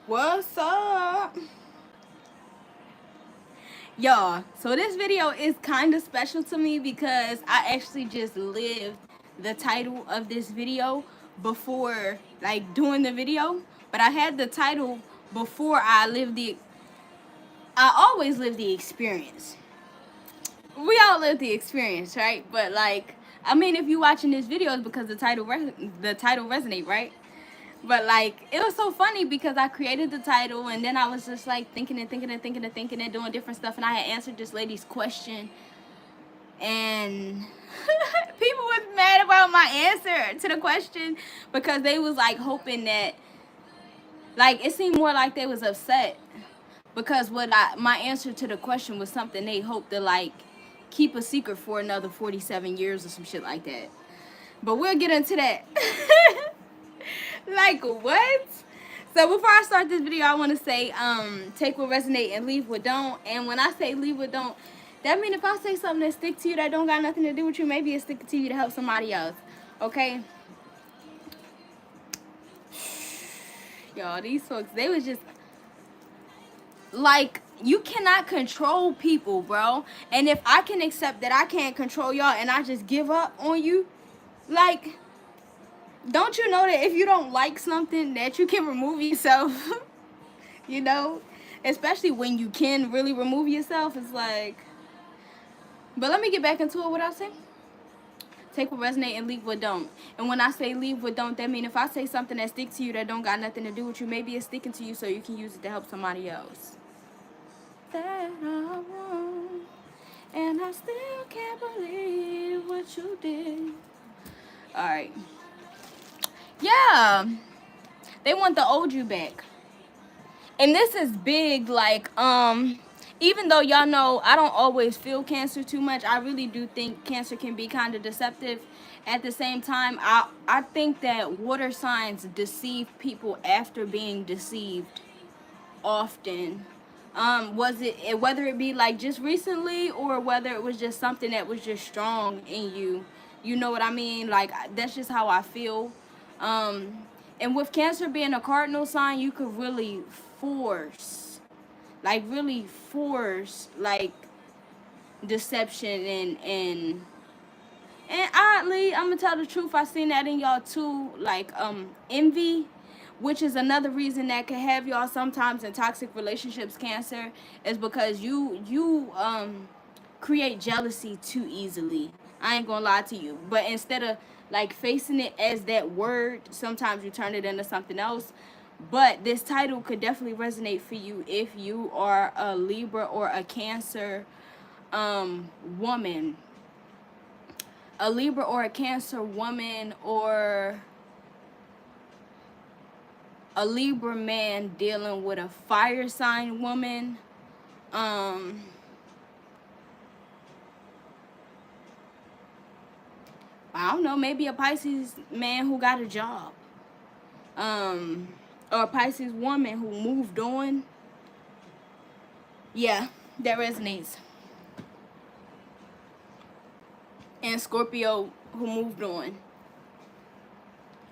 What's up? Y'all, so this video is kind of special to me because I actually just lived the title of this video before, like, doing the video. But I had the title before I always live the experience. We all live the experience, right? But, like, I mean, if you watching this video, it's because the title resonate, right? But like it was so funny because I created the title and then I was just like thinking and doing different stuff, and I had answered this lady's question, and people was mad about my answer to the question because they was like hoping that, like, it seemed more like they was upset because my answer to the question was something they hoped to like keep a secret for another 47 years or some shit like that. But we'll get into that. Like, what? So before I start this video, I want to say, take what resonate and leave what don't. And when I say leave what don't, that means if I say something that stick to you that don't got nothing to do with you, maybe it's sticking to you to help somebody else. Okay? Y'all, these folks, they was just like, you cannot control people, bro. And if I can accept that I can't control y'all and I just give up on you, like, don't you know that if you don't like something that you can remove yourself? You know, especially when you can really remove yourself. It's like, but let me get back into it. What I say, take what resonate and leave what don't. And when I say leave what don't, that mean if I say something that sticks to you that don't got nothing to do with you, maybe it's sticking to you so you can use it to help somebody else. That I want, and I still can't believe what you did. All right, yeah, they want the old you back. And this is big, like, even though y'all know I don't always feel cancer too much, I really do think cancer can be kind of deceptive. At the same time, I think that water signs deceive people after being deceived often. Was it, whether it be like just recently or whether it was just something that was just strong in you, you know what I mean? Like, that's just how I feel. And with cancer being a cardinal sign, you could really force, really force, like, deception and oddly, I'm gonna tell the truth, I seen that in y'all too, like, envy, which is another reason that can have y'all sometimes in toxic relationships. Cancer is because you create jealousy too easily. I ain't gonna lie to you. But instead of like facing it as that word, sometimes you turn it into something else. But this title could definitely resonate for you if you are a Libra or a Cancer woman. A Libra or a Cancer woman, or a Libra man dealing with a fire sign woman. I don't know, maybe a Pisces man who got a job. Or a Pisces woman who moved on. Yeah, that resonates. And Scorpio who moved on.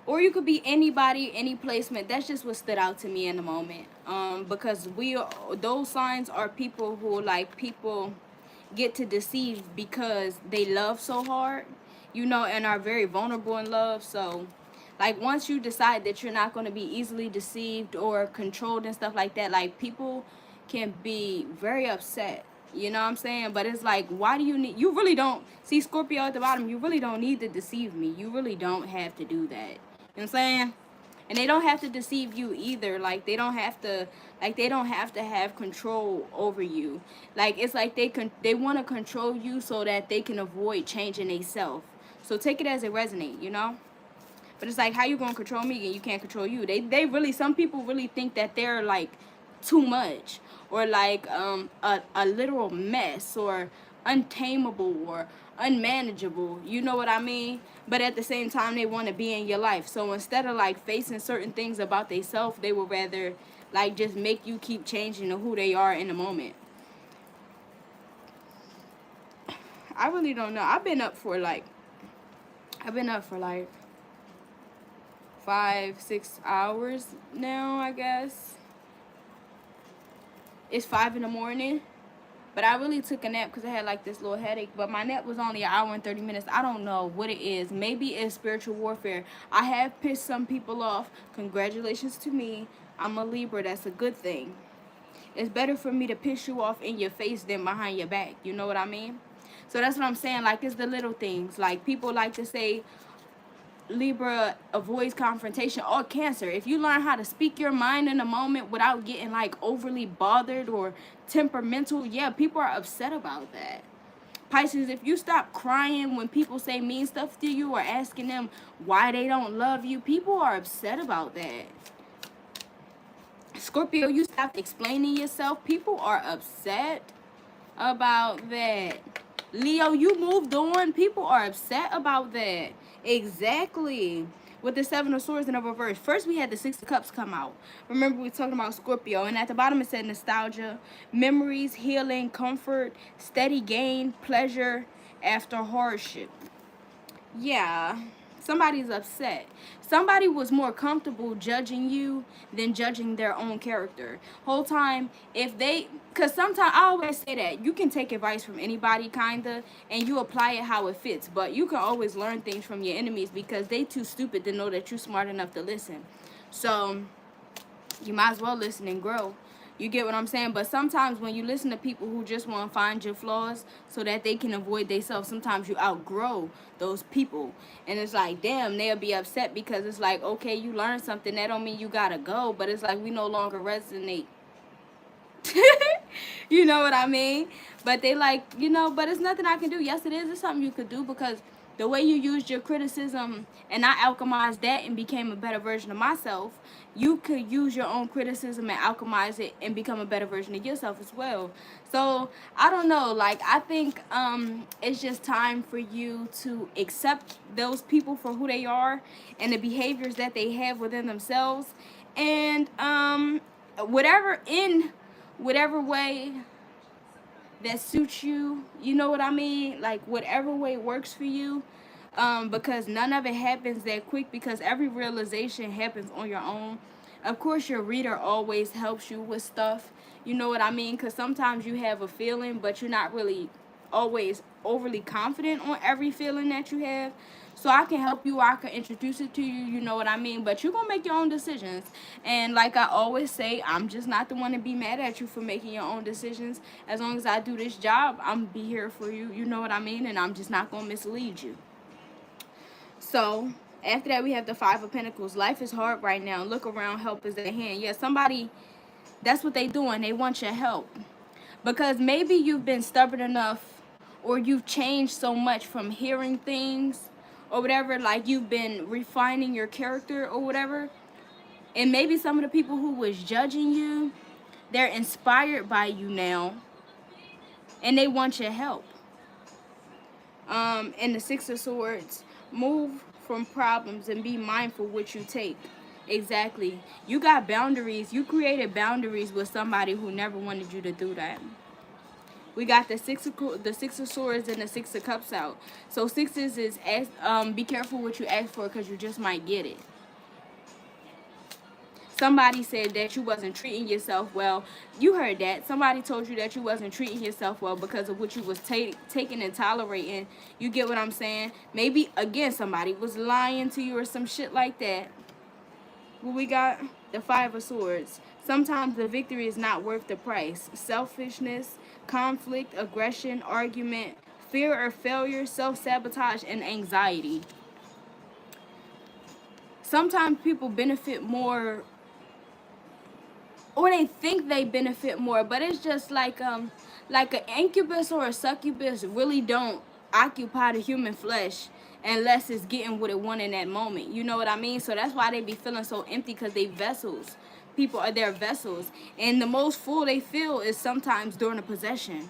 Or you could be anybody, any placement. That's just what stood out to me in the moment. Because those signs are people who, like, people get to deceive because they love so hard, you know, and are very vulnerable in love. So, like, once you decide that you're not going to be easily deceived or controlled and stuff like that, like, people can be very upset. You know what I'm saying? But it's like, why do you need... You really don't... See, Scorpio at the bottom, you really don't need to deceive me. You really don't have to do that. You know what I'm saying? And they don't have to deceive you either. Like, they don't have to... Like, they don't have to have control over you. Like, it's like they want to control you so that they can avoid changing themselves. So take it as it resonate, you know? But it's like, how you gonna control me and you can't control you? They really... Some people really think that they're, like, too much. Or, like, a literal mess. Or untamable. Or unmanageable. You know what I mean? But at the same time, they want to be in your life. So instead of, like, facing certain things about themselves, they would rather, like, just make you keep changing to who they are in the moment. I really don't know. I've been up for like 5-6 hours now, I guess. It's 5 in the morning. But I really took a nap because I had like this little headache. But my nap was only an hour and 30 minutes. I don't know what it is. Maybe it's spiritual warfare. I have pissed some people off. Congratulations to me. I'm a Libra. That's a good thing. It's better for me to piss you off in your face than behind your back. You know what I mean? So that's what I'm saying. Like, it's the little things. Like, people like to say, Libra avoids confrontation or Cancer. If you learn how to speak your mind in a moment without getting like overly bothered or temperamental, yeah, people are upset about that. Pisces, if you stop crying when people say mean stuff to you or asking them why they don't love you, people are upset about that. Scorpio, you stop explaining yourself, people are upset about that. Leo, you moved on, people are upset about that. Exactly. With the Seven of Swords in a reverse. First, we had the Six of Cups come out. Remember, we were talking about Scorpio. And at the bottom, it said nostalgia, memories, healing, comfort, steady gain, pleasure after hardship. Yeah, somebody's upset. Somebody was more comfortable judging you than judging their own character. Whole time, if they, because sometimes I always say that you can take advice from anybody, kinda, and you apply it how it fits. But you can always learn things from your enemies because they too stupid to know that you're smart enough to listen. So you might as well listen and grow. You get what I'm saying? But sometimes when you listen to people who just want to find your flaws so that they can avoid themselves, sometimes you outgrow those people. And it's like, damn, they'll be upset because it's like, okay, you learned something. That don't mean you got to go. But it's like we no longer resonate. You know what I mean? But they like, you know, but it's nothing I can do. Yes, it is. It's something you could do because the way you used your criticism and I alchemized that and became a better version of myself, you could use your own criticism and alchemize it and become a better version of yourself as well. So I don't know, like I think it's just time for you to accept those people for who they are and the behaviors that they have within themselves, and whatever way that suits you, you know what I mean? Like whatever way works for you. Because none of it happens that quick because every realization happens on your own. Of course, your reader always helps you with stuff. You know what I mean? Because sometimes you have a feeling, but you're not really always overly confident on every feeling that you have. So I can help you, or I can introduce it to you, you know what I mean? But you're going to make your own decisions. And like I always say, I'm just not the one to be mad at you for making your own decisions. As long as I do this job, I'm going to be here for you, you know what I mean? And I'm just not going to mislead you. So after that, we have the Five of Pentacles. Life is hard right now. Look around, help is at hand. Yeah, somebody, that's what they doing. They want your help. Because maybe you've been stubborn enough or you've changed so much from hearing things or whatever, like you've been refining your character or whatever. And maybe some of the people who was judging you, they're inspired by you now and they want your help. And the Six of Swords, move from problems and be mindful what you take. Exactly. You got boundaries. You created boundaries with somebody who never wanted you to do that. We got the Six of Swords and the Six of Cups out. So sixes is be careful what you ask for because you just might get it. Somebody said that you wasn't treating yourself well. You heard that. Somebody told you that you wasn't treating yourself well because of what you was taking and tolerating. You get what I'm saying? Maybe, again, somebody was lying to you or some shit like that. What we got? The Five of Swords. Sometimes the victory is not worth the price. Selfishness, conflict, aggression, argument, fear or failure, self-sabotage, and anxiety. Sometimes people benefit more, or they think they benefit more, but it's just like an incubus or a succubus really don't occupy the human flesh unless it's getting what it want in that moment. You know what I mean? So that's why they be feeling so empty, because they vessels. People are their vessels, and the most full they feel is sometimes during a possession.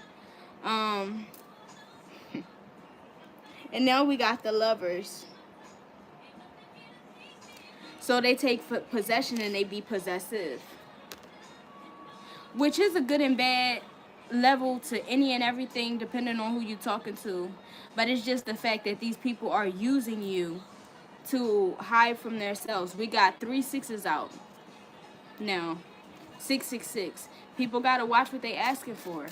And now we got the Lovers. So they take possession and they be possessive, which is a good and bad level to any and everything depending on who you're talking to. But it's just the fact that these people are using you to hide from themselves. We got 3 sixes out now. 666. People gotta watch what they asking for.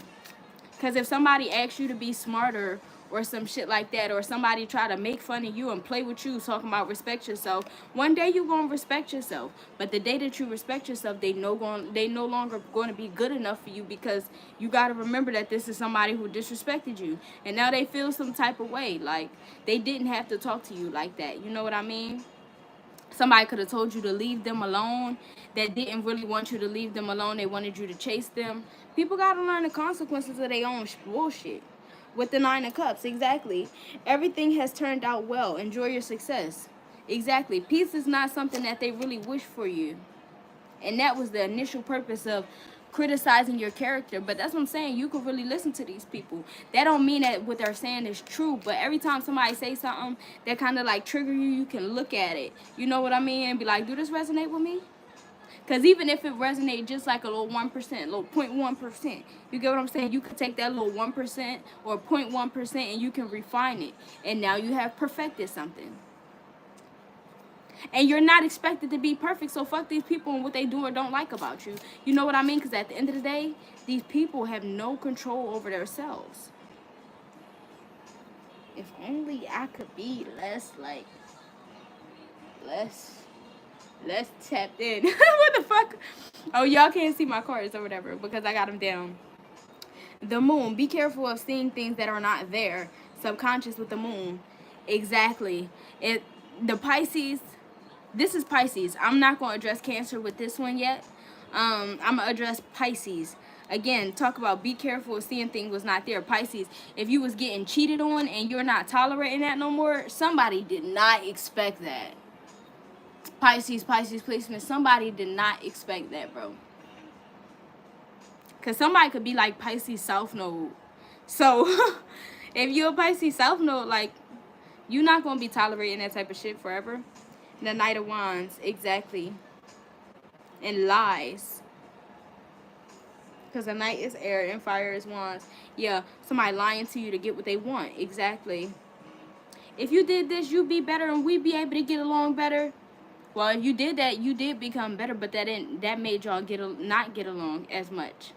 Because if somebody asks you to be smarter or some shit like that, or somebody try to make fun of you and play with you talking about respect yourself, one day you gonna respect yourself. But the day that you respect yourself, they no longer gonna be good enough for you, because you gotta remember that this is somebody who disrespected you, and now they feel some type of way, like they didn't have to talk to you like that. You know what I mean? Somebody could have told you to leave them alone that didn't really want you to leave them alone. They wanted you to chase them. People got to learn the consequences of their own bullshit. With the Nine of Cups, exactly. Everything has turned out well. Enjoy your success. Exactly. Peace is not something that they really wish for you. And that was the initial purpose of criticizing your character. But that's what I'm saying. You could really listen to these people. That don't mean that what they're saying is true. But every time somebody say something that kind of like trigger you, you can look at it. You know what I mean? And be like, do this resonate with me? Because even if it resonates just like a little 1%, little 0.1%, you get what I'm saying? You could take that little 1% or 0.1% and you can refine it. And now you have perfected something. And you're not expected to be perfect, so fuck these people and what they do or don't like about you. You know what I mean? Because at the end of the day, these people have no control over themselves. If only I could be less tapped in. What the fuck? Oh, y'all can't see my cards or whatever because I got them down. The moon. Be careful of seeing things that are not there. Subconscious with the moon. Exactly. The Pisces. This is Pisces. I'm not going to address Cancer with this one yet. I'm going to address Pisces. Again, talk about be careful of seeing things was not there. Pisces, if you was getting cheated on and you're not tolerating that no more, somebody did not expect that. Pisces placement, somebody did not expect that, bro. Because somebody could be like Pisces South Node. So, if you're a Pisces South Node, like, you're not going to be tolerating that type of shit forever. The Knight of Wands, exactly. And lies. Because the Knight is air and fire is wands. Yeah, somebody lying to you to get what they want. Exactly. If you did this, you'd be better and we'd be able to get along better. Well, if you did that, you did become better, but that made y'all not get along as much.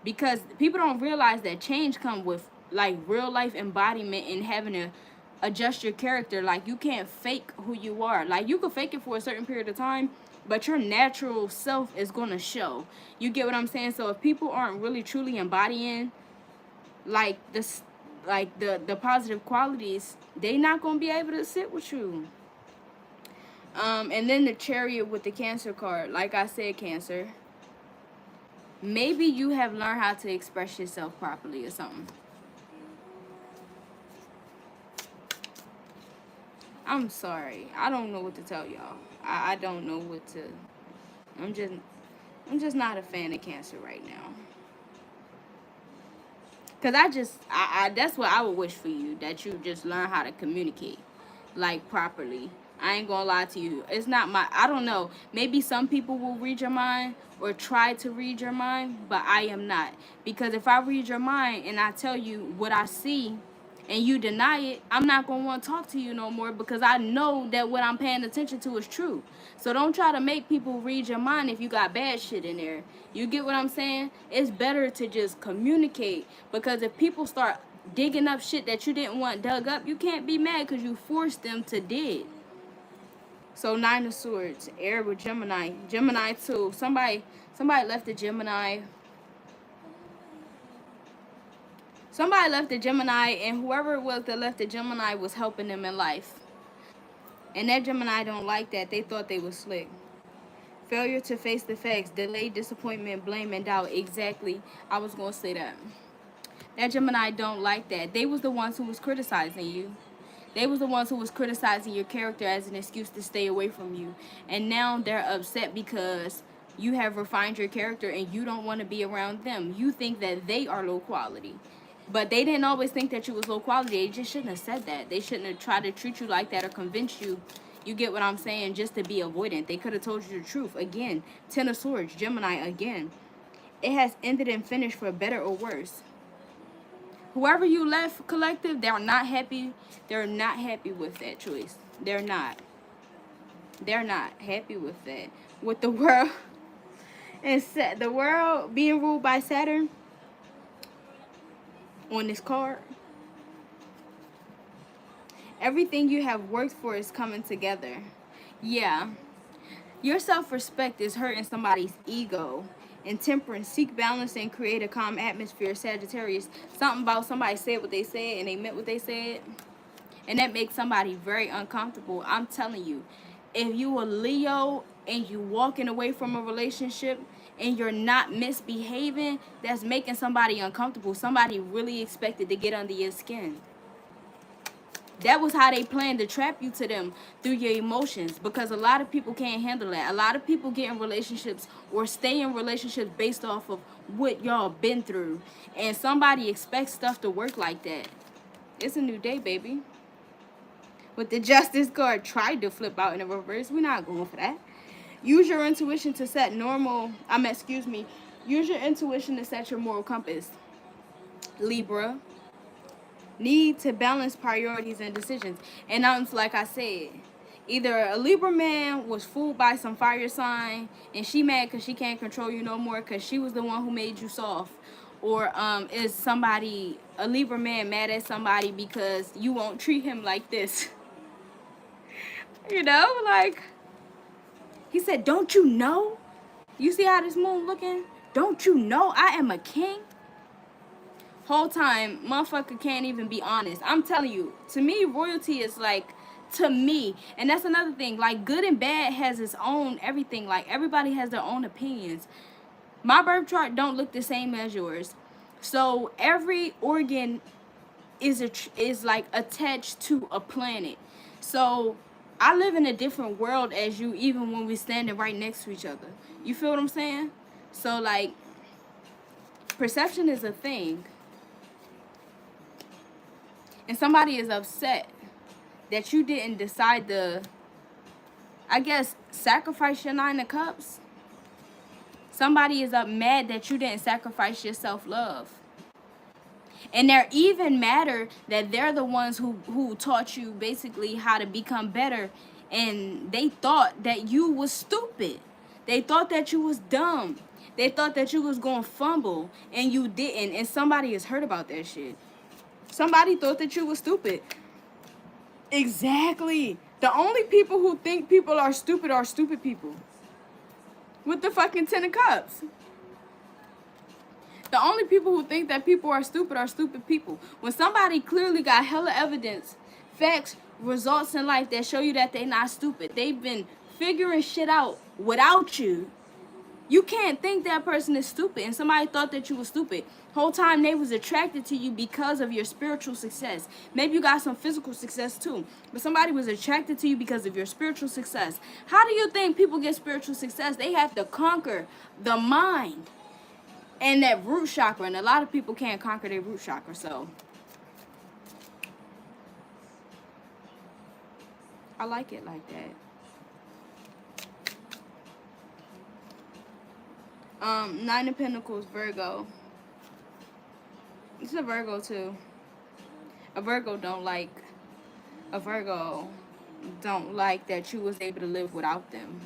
Because people don't realize that change comes with like real life embodiment and having to adjust your character. Like, you can't fake who you are. Like, you can fake it for a certain period of time, but your natural self is going to show. You get what I'm saying? So if people aren't really truly embodying like this, like the positive qualities, they not going to be able to sit with you. And then the Chariot with the Cancer card. Like I said, Cancer, maybe you have learned how to express yourself properly or something. I'm sorry. I don't know what to tell y'all. I don't know what to. I'm just not a fan of Cancer right now. Cause I that's what I would wish for you, that you just learn how to communicate like properly. I ain't gonna lie to you. It's not I don't know. Maybe some people will read your mind or try to read your mind, but I am not. Because if I read your mind and I tell you what I see and you deny it, I'm not going to want to talk to you no more, because I know that what I'm paying attention to is true. So don't try to make people read your mind if you got bad shit in there. You get what I'm saying? It's better to just communicate, because if people start digging up shit that you didn't want dug up, you can't be mad because you forced them to dig. So 9 of Swords, air with Gemini. Gemini too. Somebody left the Gemini. Somebody left the Gemini, and whoever it was that left the Gemini was helping them in life. And that Gemini don't like that. They thought they was slick. Failure to face the facts. Delay, disappointment, blame, and doubt. Exactly. I was going to say that. That Gemini don't like that. They was the ones who was criticizing you. They was the ones who was criticizing your character as an excuse to stay away from you. And now they're upset because you have refined your character and you don't want to be around them. You think that they are low quality. But they didn't always think that you was low quality. They just shouldn't have said that. They shouldn't have tried to treat you like that or convince you. You get what I'm saying? Just to be avoidant. They could have told you the truth. Again, 10 of Swords, Gemini again. It has ended and finished for better or worse. Whoever you left, collective, they're not happy. They're not happy with that choice. They're not. They're not happy with that. With the world. And the world being ruled by Saturn on this card. Everything you have worked for is coming together. Yeah. Your self-respect is hurting somebody's ego. And Temperance, seek balance and create a calm atmosphere. Sagittarius, something about somebody said what they said and they meant what they said. And that makes somebody very uncomfortable. I'm telling you, if you a Leo and you walking away from a relationship and you're not misbehaving, that's making somebody uncomfortable. Somebody really expected to get under your skin. That was how they planned to trap you to them, through your emotions, because a lot of people can't handle that. A lot of people get in relationships or stay in relationships based off of what y'all been through. And somebody expects stuff to work like that. It's a new day, baby. With the Justice card tried to flip out in the reverse. We're not going for that. Use your intuition to set use your intuition to set your moral compass. Libra. Need to balance priorities and decisions. And like I said, either a Libra man was fooled by some fire sign and she mad because she can't control you no more because she was the one who made you soft. Or is somebody, a Libra man, mad at somebody because you won't treat him like this. You know, like, he said, don't you know? You see how this moon looking? Don't you know I am a king? Whole time, motherfucker can't even be honest. I'm telling you, to me, royalty is like, to me, and that's another thing, like, good and bad has its own everything. Like, everybody has their own opinions. My birth chart don't look the same as yours. So every organ is like attached to a planet. So I live in a different world as you, even when we're standing right next to each other. You feel what I'm saying? So, like, perception is a thing. And somebody is upset that you didn't decide to, I guess, sacrifice your 9 of Cups. Somebody is mad that you didn't sacrifice your self-love. And they're even madder that they're the ones who taught you basically how to become better. And they thought that you was stupid. They thought that you was dumb. They thought that you was going to fumble. And you didn't. And somebody is hurt about that shit. Somebody thought that you was stupid. Exactly. The only people who think people are stupid people. With the fucking 10 of Cups. The only people who think that people are stupid people. When somebody clearly got hella evidence, facts, results in life that show you that they're not stupid. They've been figuring shit out without you. You can't think that person is stupid. And somebody thought that you were stupid. Whole time they was attracted to you because of your spiritual success. Maybe you got some physical success too. But somebody was attracted to you because of your spiritual success. How do you think people get spiritual success? They have to conquer the mind and that root chakra. And a lot of people can't conquer their root chakra. So I like it like that. 9 of Pentacles, Virgo. It's a Virgo too. A Virgo don't like that you was able to live without them.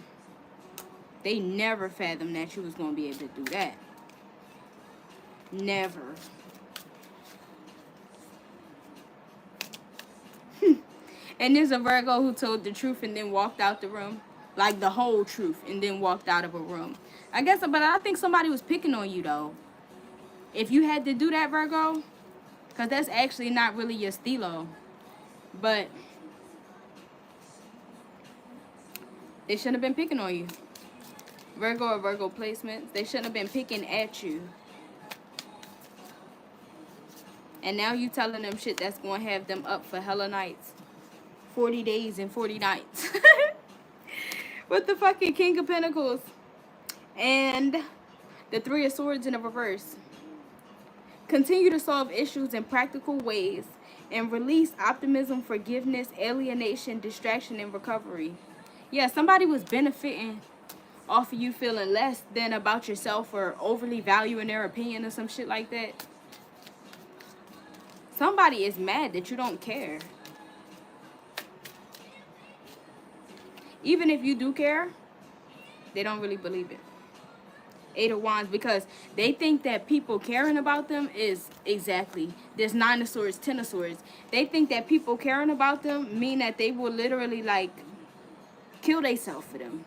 They never fathomed that you was going to be able to do that. Never. And there's a Virgo who told the truth and then walked out the room. Like the whole truth and then walked out of a room. But I think somebody was picking on you though. If you had to do that, Virgo, because that's actually not really your stilo. But they shouldn't have been picking on you. Virgo or Virgo placements, they shouldn't have been picking at you. And now you telling them shit that's going to have them up for hella nights. 40 days and 40 nights. With the fucking King of Pentacles. And the 3 of Swords in the reverse. Continue to solve issues in practical ways. And release optimism, forgiveness, alienation, distraction, and recovery. Yeah, somebody was benefiting off of you feeling less than about yourself or overly valuing their opinion or some shit like that. Somebody is mad that you don't care. Even if you do care, they don't really believe it. Eight of Wands, because they think that people caring about them is exactly. There's Nine of Swords, Ten of Swords. They think that people caring about them mean that they will literally like kill themselves for them.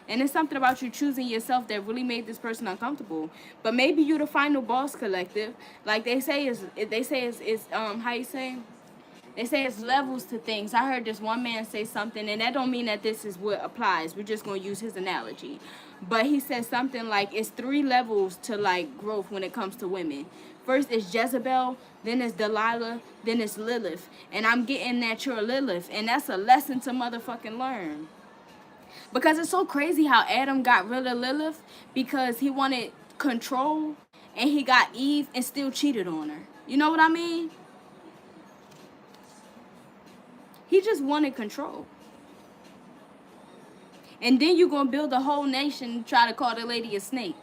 And it's something about you choosing yourself that really made this person uncomfortable. But maybe you're the final boss, collective. Like they say is how you say? They say it's levels to things. I heard this one man say something, and that don't mean that this is what applies. We're just going to use his analogy. But he said something like it's 3 levels to, like, growth when it comes to women. First is Jezebel, then it's Delilah, then it's Lilith. And I'm getting that you're Lilith, and that's a lesson to motherfucking learn. Because it's so crazy how Adam got rid of Lilith because he wanted control, and he got Eve and still cheated on her. You know what I mean? He just wanted control. And then you're going to build a whole nation and try to call the lady a snake.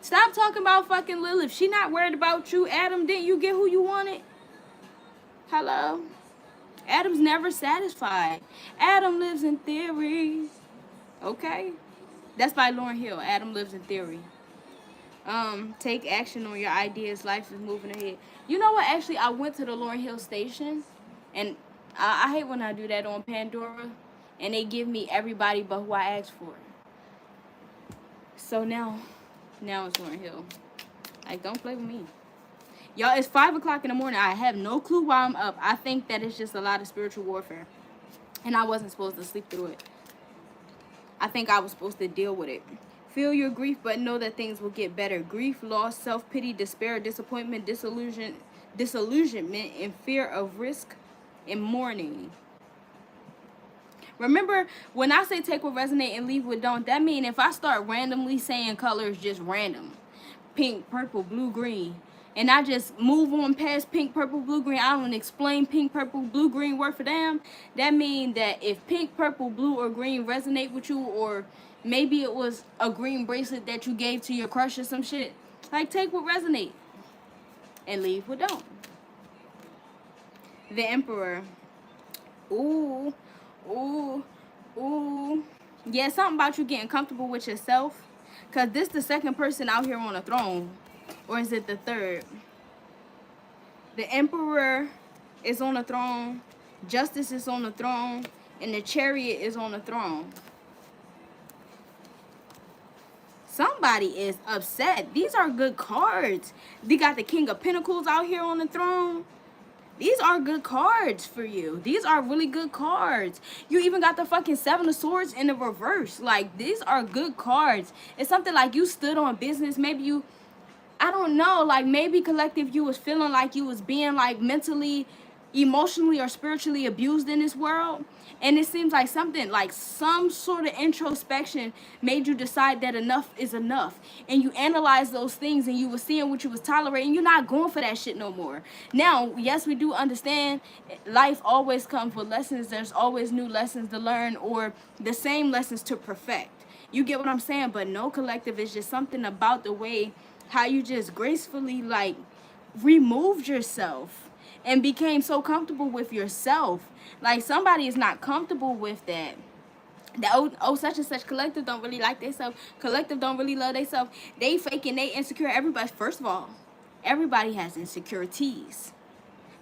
Stop talking about fucking Lilith. She not worried about you. Adam, didn't you get who you wanted? Hello? Adam's never satisfied. Adam lives in theory. Okay? That's by Lauryn Hill. Adam lives in theory. Take action on your ideas. Life is moving ahead. You know what? Actually, I went to the Lauryn Hill station. And I hate when I do that on Pandora. And they give me everybody but who I asked for. So now it's Lauryn Hill. Like, don't play with me. Y'all, it's 5 o'clock in the morning. I have no clue why I'm up. I think that it's just a lot of spiritual warfare. And I wasn't supposed to sleep through it. I think I was supposed to deal with it. Feel your grief, but know that things will get better. Grief, loss, self-pity, despair, disappointment, disillusionment, and fear of risk, and mourning. Remember, when I say take what resonate and leave what don't, that mean if I start randomly saying colors just random, pink, purple, blue, green, and I just move on past pink, purple, blue, green, I don't explain pink, purple, blue, green word for damn, that mean that if pink, purple, blue, or green resonate with you, or maybe it was a green bracelet that you gave to your crush or some shit, like take what resonate and leave what don't. The Emperor. Ooh. Yeah, something about you getting comfortable with yourself. Because this the second person out here on the throne. Or is it the third? The Emperor is on the throne. Justice is on the throne. And the Chariot is on the throne. Somebody is upset. These are good cards. They got the King of Pentacles out here on the throne. These are good cards for you. These are really good cards. You even got the fucking Seven of Swords in the reverse. Like, these are good cards. It's something like you stood on business. Maybe you, I don't know, like maybe collective you was feeling like you was being like mentally, emotionally, or spiritually abused in this world. And it seems like something, like some sort of introspection made you decide that enough is enough. And you analyze those things and you were seeing what you was tolerating. You're not going for that shit no more. Now, yes, we do understand life always comes with lessons. There's always new lessons to learn or the same lessons to perfect. You get what I'm saying? But no, collective, is just something about the way how you just gracefully like removed yourself and became so comfortable with yourself. Like, somebody is not comfortable with that. That such and such collective don't really like themselves. Collective don't really love themselves. They faking, they insecure. Everybody, first of all, everybody has insecurities.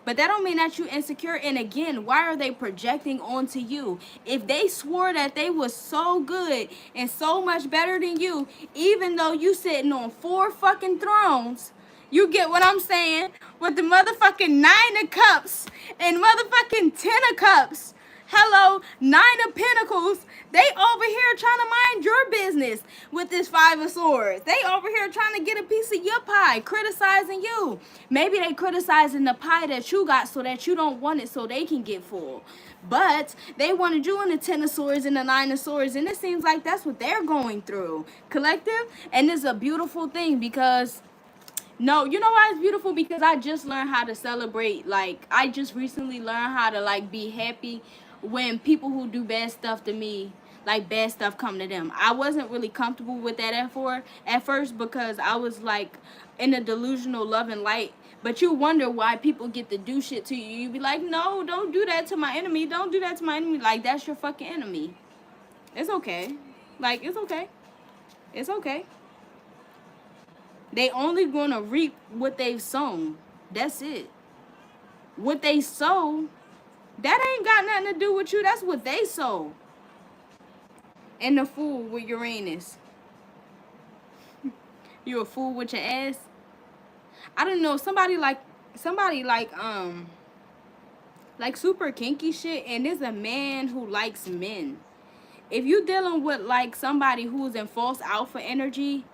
But that don't mean that you insecure. And again, why are they projecting onto you? If they swore that they was so good and so much better than you, even though you sitting on 4 fucking thrones, you get what I'm saying? With the motherfucking 9 of Cups and motherfucking 10 of Cups. Hello, 9 of Pentacles. They over here trying to mind your business with this 5 of Swords. They over here trying to get a piece of your pie, criticizing you. Maybe they criticizing the pie that you got so that you don't want it so they can get full. But they wanted you in the 10 of Swords and the 9 of Swords, and it seems like that's what they're going through. Collective, and it's a beautiful thing because... No, you know why it's beautiful? Because I just learned how to celebrate. Like, I just recently learned how to, like, be happy when people who do bad stuff to me, like, bad stuff come to them. I wasn't really comfortable with that at first because I was, like, in a delusional love and light. But you wonder why people get to do shit to you. You be like, no, don't do that to my enemy. Don't do that to my enemy. Like, that's your fucking enemy. It's okay. Like, it's okay. It's okay. They only gonna reap what they've sown. That's it. What they sow, that ain't got nothing to do with you. That's what they sow. And the fool with Uranus. You a fool with your ass. I don't know. Somebody like super kinky shit, and there's a man who likes men. If you dealing with like somebody who's in false alpha energy,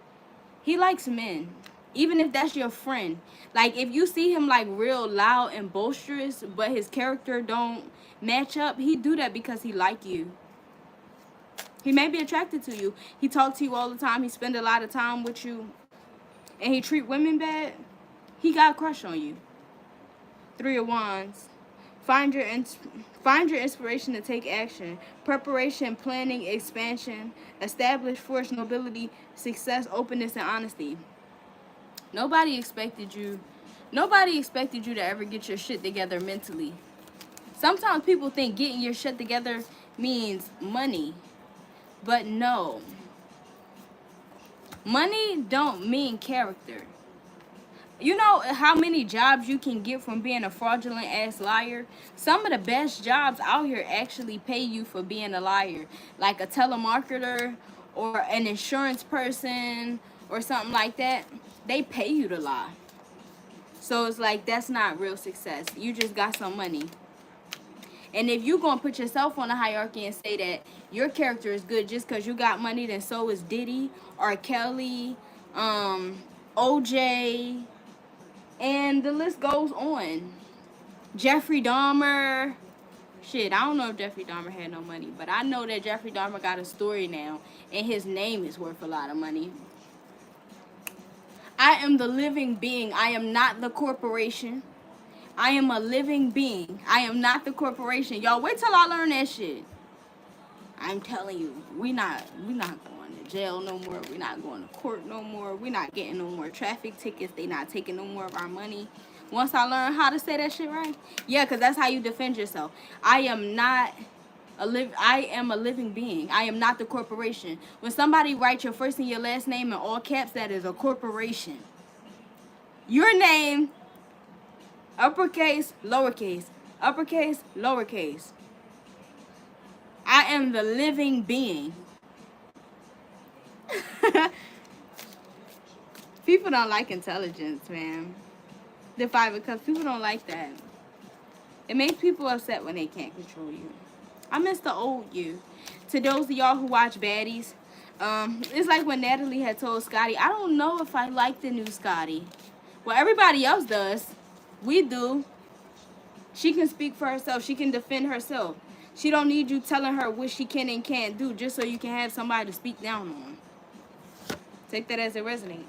he likes men. Even if that's your friend. Like if you see him like real loud and boisterous, but his character don't match up, he do that because he like you. He may be attracted to you. He talk to you all the time. He spend a lot of time with you. And he treat women bad. He got a crush on you. 3 of Wands. Find your inspiration to take action. Preparation, planning, expansion. Establish force, nobility, success, openness, and honesty. Nobody expected you to ever get your shit together mentally. Sometimes people think getting your shit together means money. But no. Money don't mean character. You know how many jobs you can get from being a fraudulent ass liar? Some of the best jobs out here actually pay you for being a liar. Like a telemarketer or an insurance person or something like that. They pay you to lie. So it's like, that's not real success. You just got some money. And if you gonna put yourself on a hierarchy and say that your character is good just because you got money, then so is Diddy, R. Kelly, OJ, and the list goes on. Jeffrey Dahmer. Shit, I don't know if Jeffrey Dahmer had no money, but I know that Jeffrey Dahmer got a story now, and his name is worth a lot of money. I am the living being. I am not the corporation. I am a living being. I am not the corporation. Y'all wait till I learn that shit. I'm telling you, we not going to jail no more. We not going to court no more. We not getting no more traffic tickets. They not taking no more of our money. Once I learn how to say that shit right. Yeah, because that's how you defend yourself. I am a living being. I am not the corporation. When somebody writes your first and your last name in all caps, that is a corporation. Your name, uppercase, lowercase, uppercase, lowercase. I am the living being. People don't like intelligence, man. The 5 of Cups, people don't like that. It makes people upset when they can't control you. I miss the old you. To those of y'all who watch Baddies, it's like when Natalie had told Scotty, I don't know if I like the new Scotty. Well, everybody else does. We do. She can speak for herself. She can defend herself. She don't need you telling her what she can and can't do just so you can have somebody to speak down on. Take that as it resonates.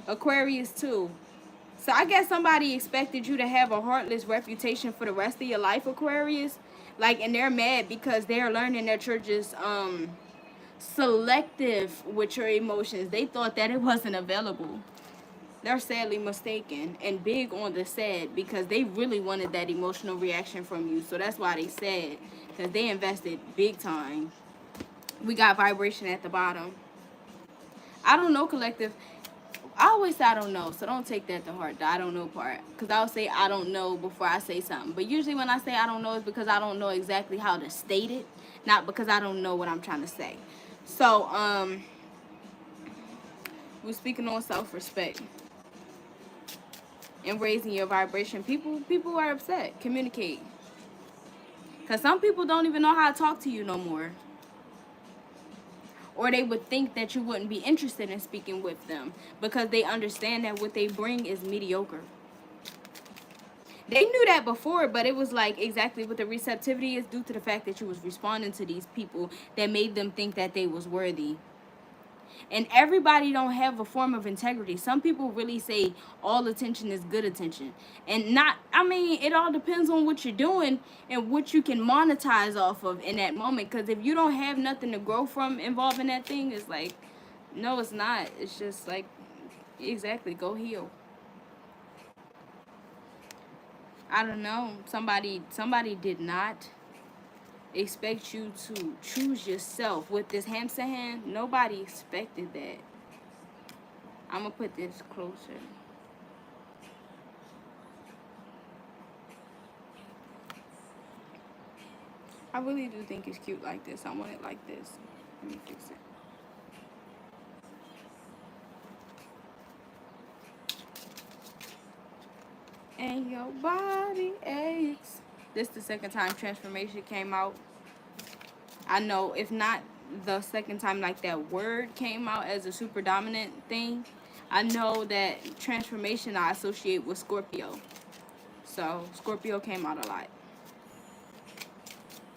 Aquarius too. So I guess somebody expected you to have a heartless reputation for the rest of your life, Aquarius. Like, and they're mad because they're learning that you're just selective with your emotions. They thought that it wasn't available. They're sadly mistaken and big on the sad because they really wanted that emotional reaction from you. So that's why they sad, because they invested big time. We got vibration at the bottom. I don't know, collective. I always say I don't know, so don't take that to heart, the I don't know part. Because I'll say I don't know before I say something. But usually when I say I don't know, it's because I don't know exactly how to state it, not because I don't know what I'm trying to say. So, we're speaking on self-respect and raising your vibration. People are upset. Communicate. Because some people don't even know how to talk to you no more. Or they would think that you wouldn't be interested in speaking with them because they understand that what they bring is mediocre. They knew that before, but it was like exactly what the receptivity is due to the fact that you was responding to these people that made them think that they was worthy. And everybody don't have a form of integrity. Some people really say all attention is good attention. And not, I mean, it all depends on what you're doing and what you can monetize off of in that moment. Because if you don't have nothing to grow from involving that thing, it's like, no, it's not. It's just like, exactly, go heal. I don't know. Somebody did not expect you to choose yourself with this hamster hand. Nobody expected that. I'm gonna put this closer. I really do think it's cute like this. I want it like this. Let me fix it. And your body aches. This the second time transformation came out. I know if not the second time like that word came out as a super dominant thing, I know that transformation I associate with Scorpio. So Scorpio came out a lot.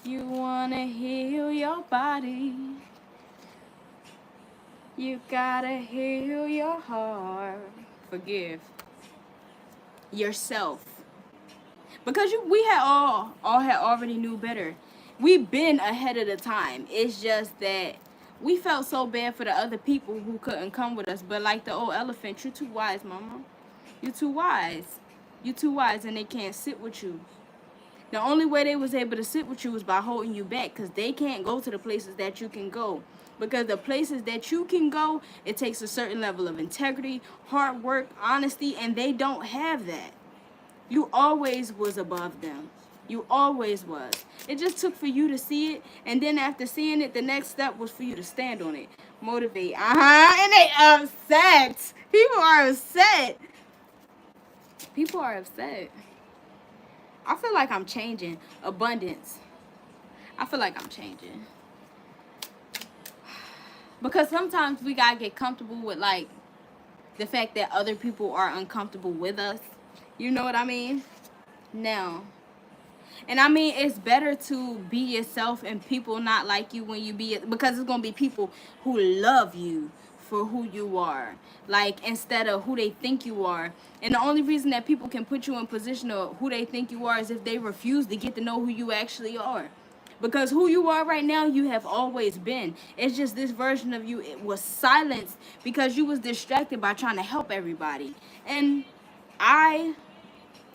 You wanna heal your body. You gotta heal your heart. Forgive yourself. Because we had all had already knew better. We've been ahead of the time. It's just that we felt so bad for the other people who couldn't come with us. But like the old elephant, you're too wise, mama. You're too wise. You're too wise and they can't sit with you. The only way they was able to sit with you was by holding you back, because they can't go to the places that you can go. Because the places that you can go, it takes a certain level of integrity, hard work, honesty, and they don't have that. You always was above them. You always was. It just took for you to see it, and then after seeing it, the next step was for you to stand on it. Motivate. And they upset. People are upset. People are upset. I feel like I'm changing. Abundance. I feel like I'm changing. Because sometimes we gotta get comfortable with like the fact that other people are uncomfortable with us. You know what I mean? Now. And I mean, it's better to be yourself and people not like you when you be, because it's gonna be people who love you for who you are, like, instead of who they think you are. And the only reason that people can put you in position of who they think you are is if they refuse to get to know who you actually are. Because who you are right now, you have always been. It's just this version of you, it was silenced because you was distracted by trying to help everybody. And I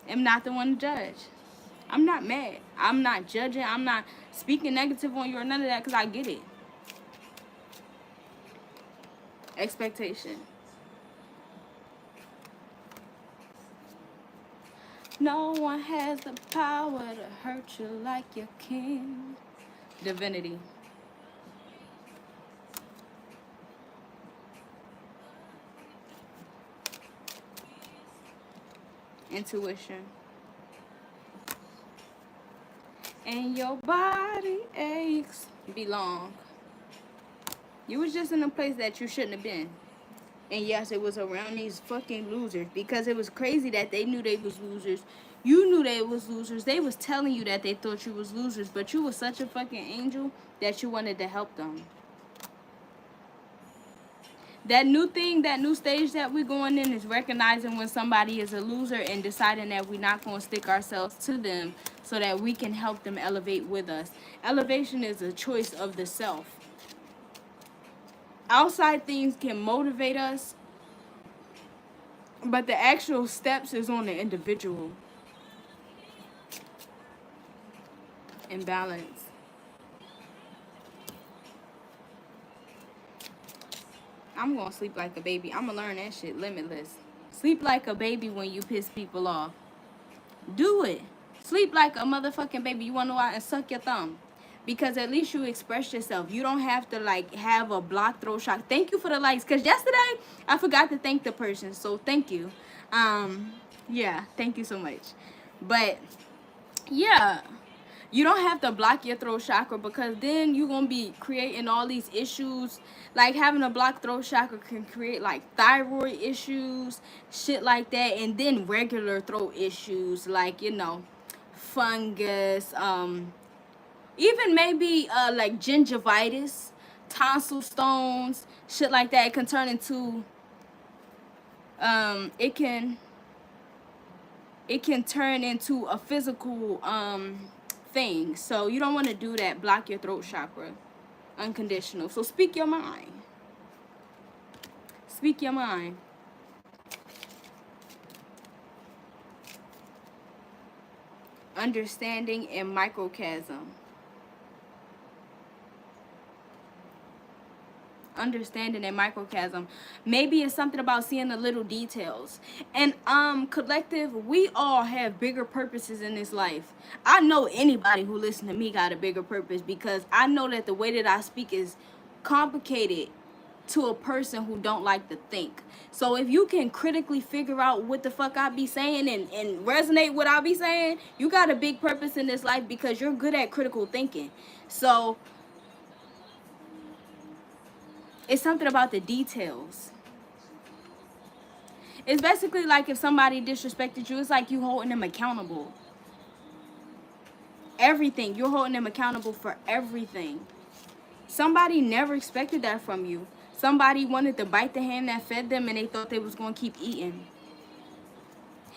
am not the one to judge. I'm not mad. I'm not judging. I'm not speaking negative on you or none of that, because I get it. Expectation. No one has the power to hurt you like you can. Divinity. Intuition. And your body aches. Belong. You was just in a place that you shouldn't have been. And yes, it was around these fucking losers, because it was crazy that they knew they was losers. You knew they was losers. They was telling you that they thought you was losers, but you was such a fucking angel that you wanted to help them. That new thing, that new stage that we're going in is recognizing when somebody is a loser and deciding that we're not going to stick ourselves to them so that we can help them elevate with us. Elevation is a choice of the self. Outside things can motivate us, but the actual steps is on the individual. And balance. I'm going to sleep like a baby. I'm going to learn that shit, limitless. Sleep like a baby when you piss people off. Do it. Sleep like a motherfucking baby. You want to know why? And suck your thumb. Because at least you express yourself. You don't have to like have a block throat shock. Thank you for the likes. Because yesterday, I forgot to thank the person. So thank you. Yeah, thank you so much. But yeah, you don't have to block your throat chakra, because then you're going to be creating all these issues. Like having a blocked throat chakra can create like thyroid issues, shit like that. And then regular throat issues like, you know, fungus, even maybe like gingivitis, tonsil stones, shit like that. It can turn into, it can turn into a physical thing. So you don't want to do that. Block your throat chakra. Unconditional. So speak your mind. Speak your mind. Understanding and microcosm. understanding a microcosm. Maybe it's something about seeing the little details. And collective, we all have bigger purposes in this life. I know anybody who listens to me got a bigger purpose, because I know that the way that I speak is complicated to a person who don't like to think. So if you can critically figure out what the fuck I be saying and resonate what I be saying, you got a big purpose in this life, because you're good at critical thinking. So it's something about the details. It's basically like if somebody disrespected you, it's like you holding them accountable. Everything. You're holding them accountable for everything. Somebody never expected that from you. Somebody wanted to bite the hand that fed them, and they thought they was going to keep eating.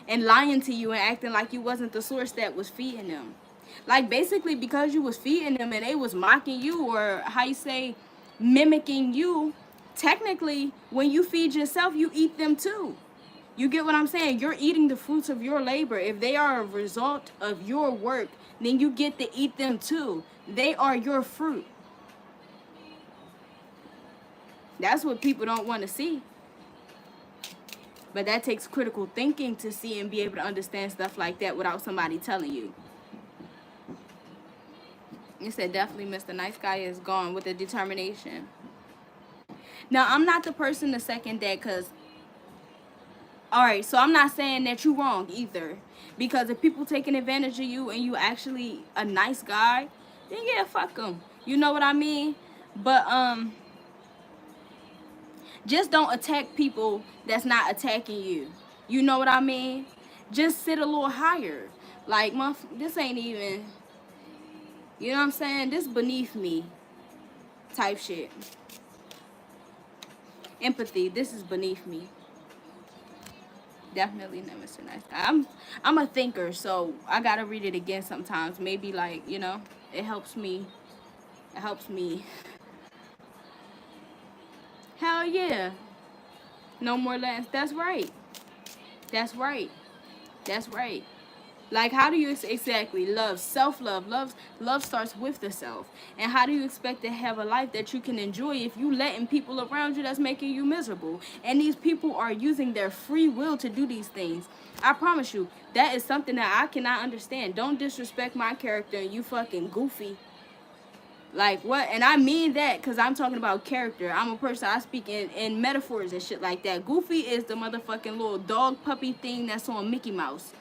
And lying to you and acting like you wasn't the source that was feeding them. Like, basically, because you was feeding them and they was mocking you, or how you say, mimicking you, technically, when you feed yourself, you eat them too. You get what I'm saying? You're eating the fruits of your labor. If they are a result of your work, then you get to eat them too. They are your fruit. That's what people don't want to see. But that takes critical thinking to see and be able to understand stuff like that without somebody telling you. You said definitely Mr. Nice Guy is gone with the determination. Now, I'm not the person to second that, because, alright, so I'm not saying that you're wrong either. Because if people taking advantage of you and you actually a nice guy, then yeah, fuck them. You know what I mean? But, just don't attack people that's not attacking you. You know what I mean? Just sit a little higher. Like, this ain't even, you know what I'm saying? This beneath me type shit. Empathy, this is beneath me. Definitely not Mr. Nice Guy. I'm a thinker, so I gotta read it again sometimes. Maybe, like, you know, it helps me. It helps me. Hell yeah. No more Lance. That's right. That's right. That's right. Like, how do you exactly love? Self-love. Love starts with the self. And how do you expect to have a life that you can enjoy if you letting people around you that's making you miserable? And these people are using their free will to do these things. I promise you, that is something that I cannot understand. Don't disrespect my character and you fucking goofy. Like, what? And I mean that because I'm talking about character. I'm a person, I speak in metaphors and shit like that. Goofy is the motherfucking little dog puppy thing that's on Mickey Mouse.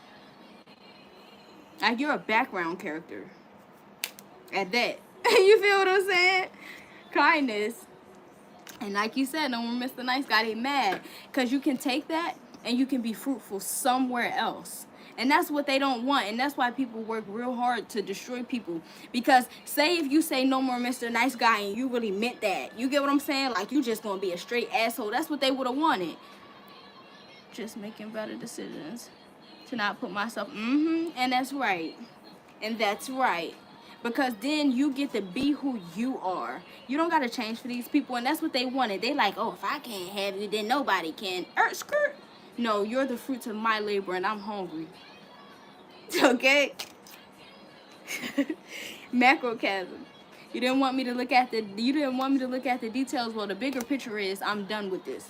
Like, you're a background character. At that. You feel what I'm saying? Kindness. And like you said, no one Mr. Nice Guy, they mad. Because you can take that and you can be fruitful somewhere else. And that's what they don't want. And that's why people work real hard to destroy people. Because say if you say no more Mr. Nice Guy and you really meant that. You get what I'm saying? Like, you just going to be a straight asshole. That's what they would have wanted. Just making better decisions. To not put myself, and that's right. And that's right. Because then you get to be who you are. You don't got to change for these people. And that's what they wanted. They like, oh, if I can't have you, then nobody can. Skirt. No, you're the fruits of my labor and I'm hungry. Okay? Macrocosm. You didn't want me to look at the details. Well, the bigger picture is I'm done with this.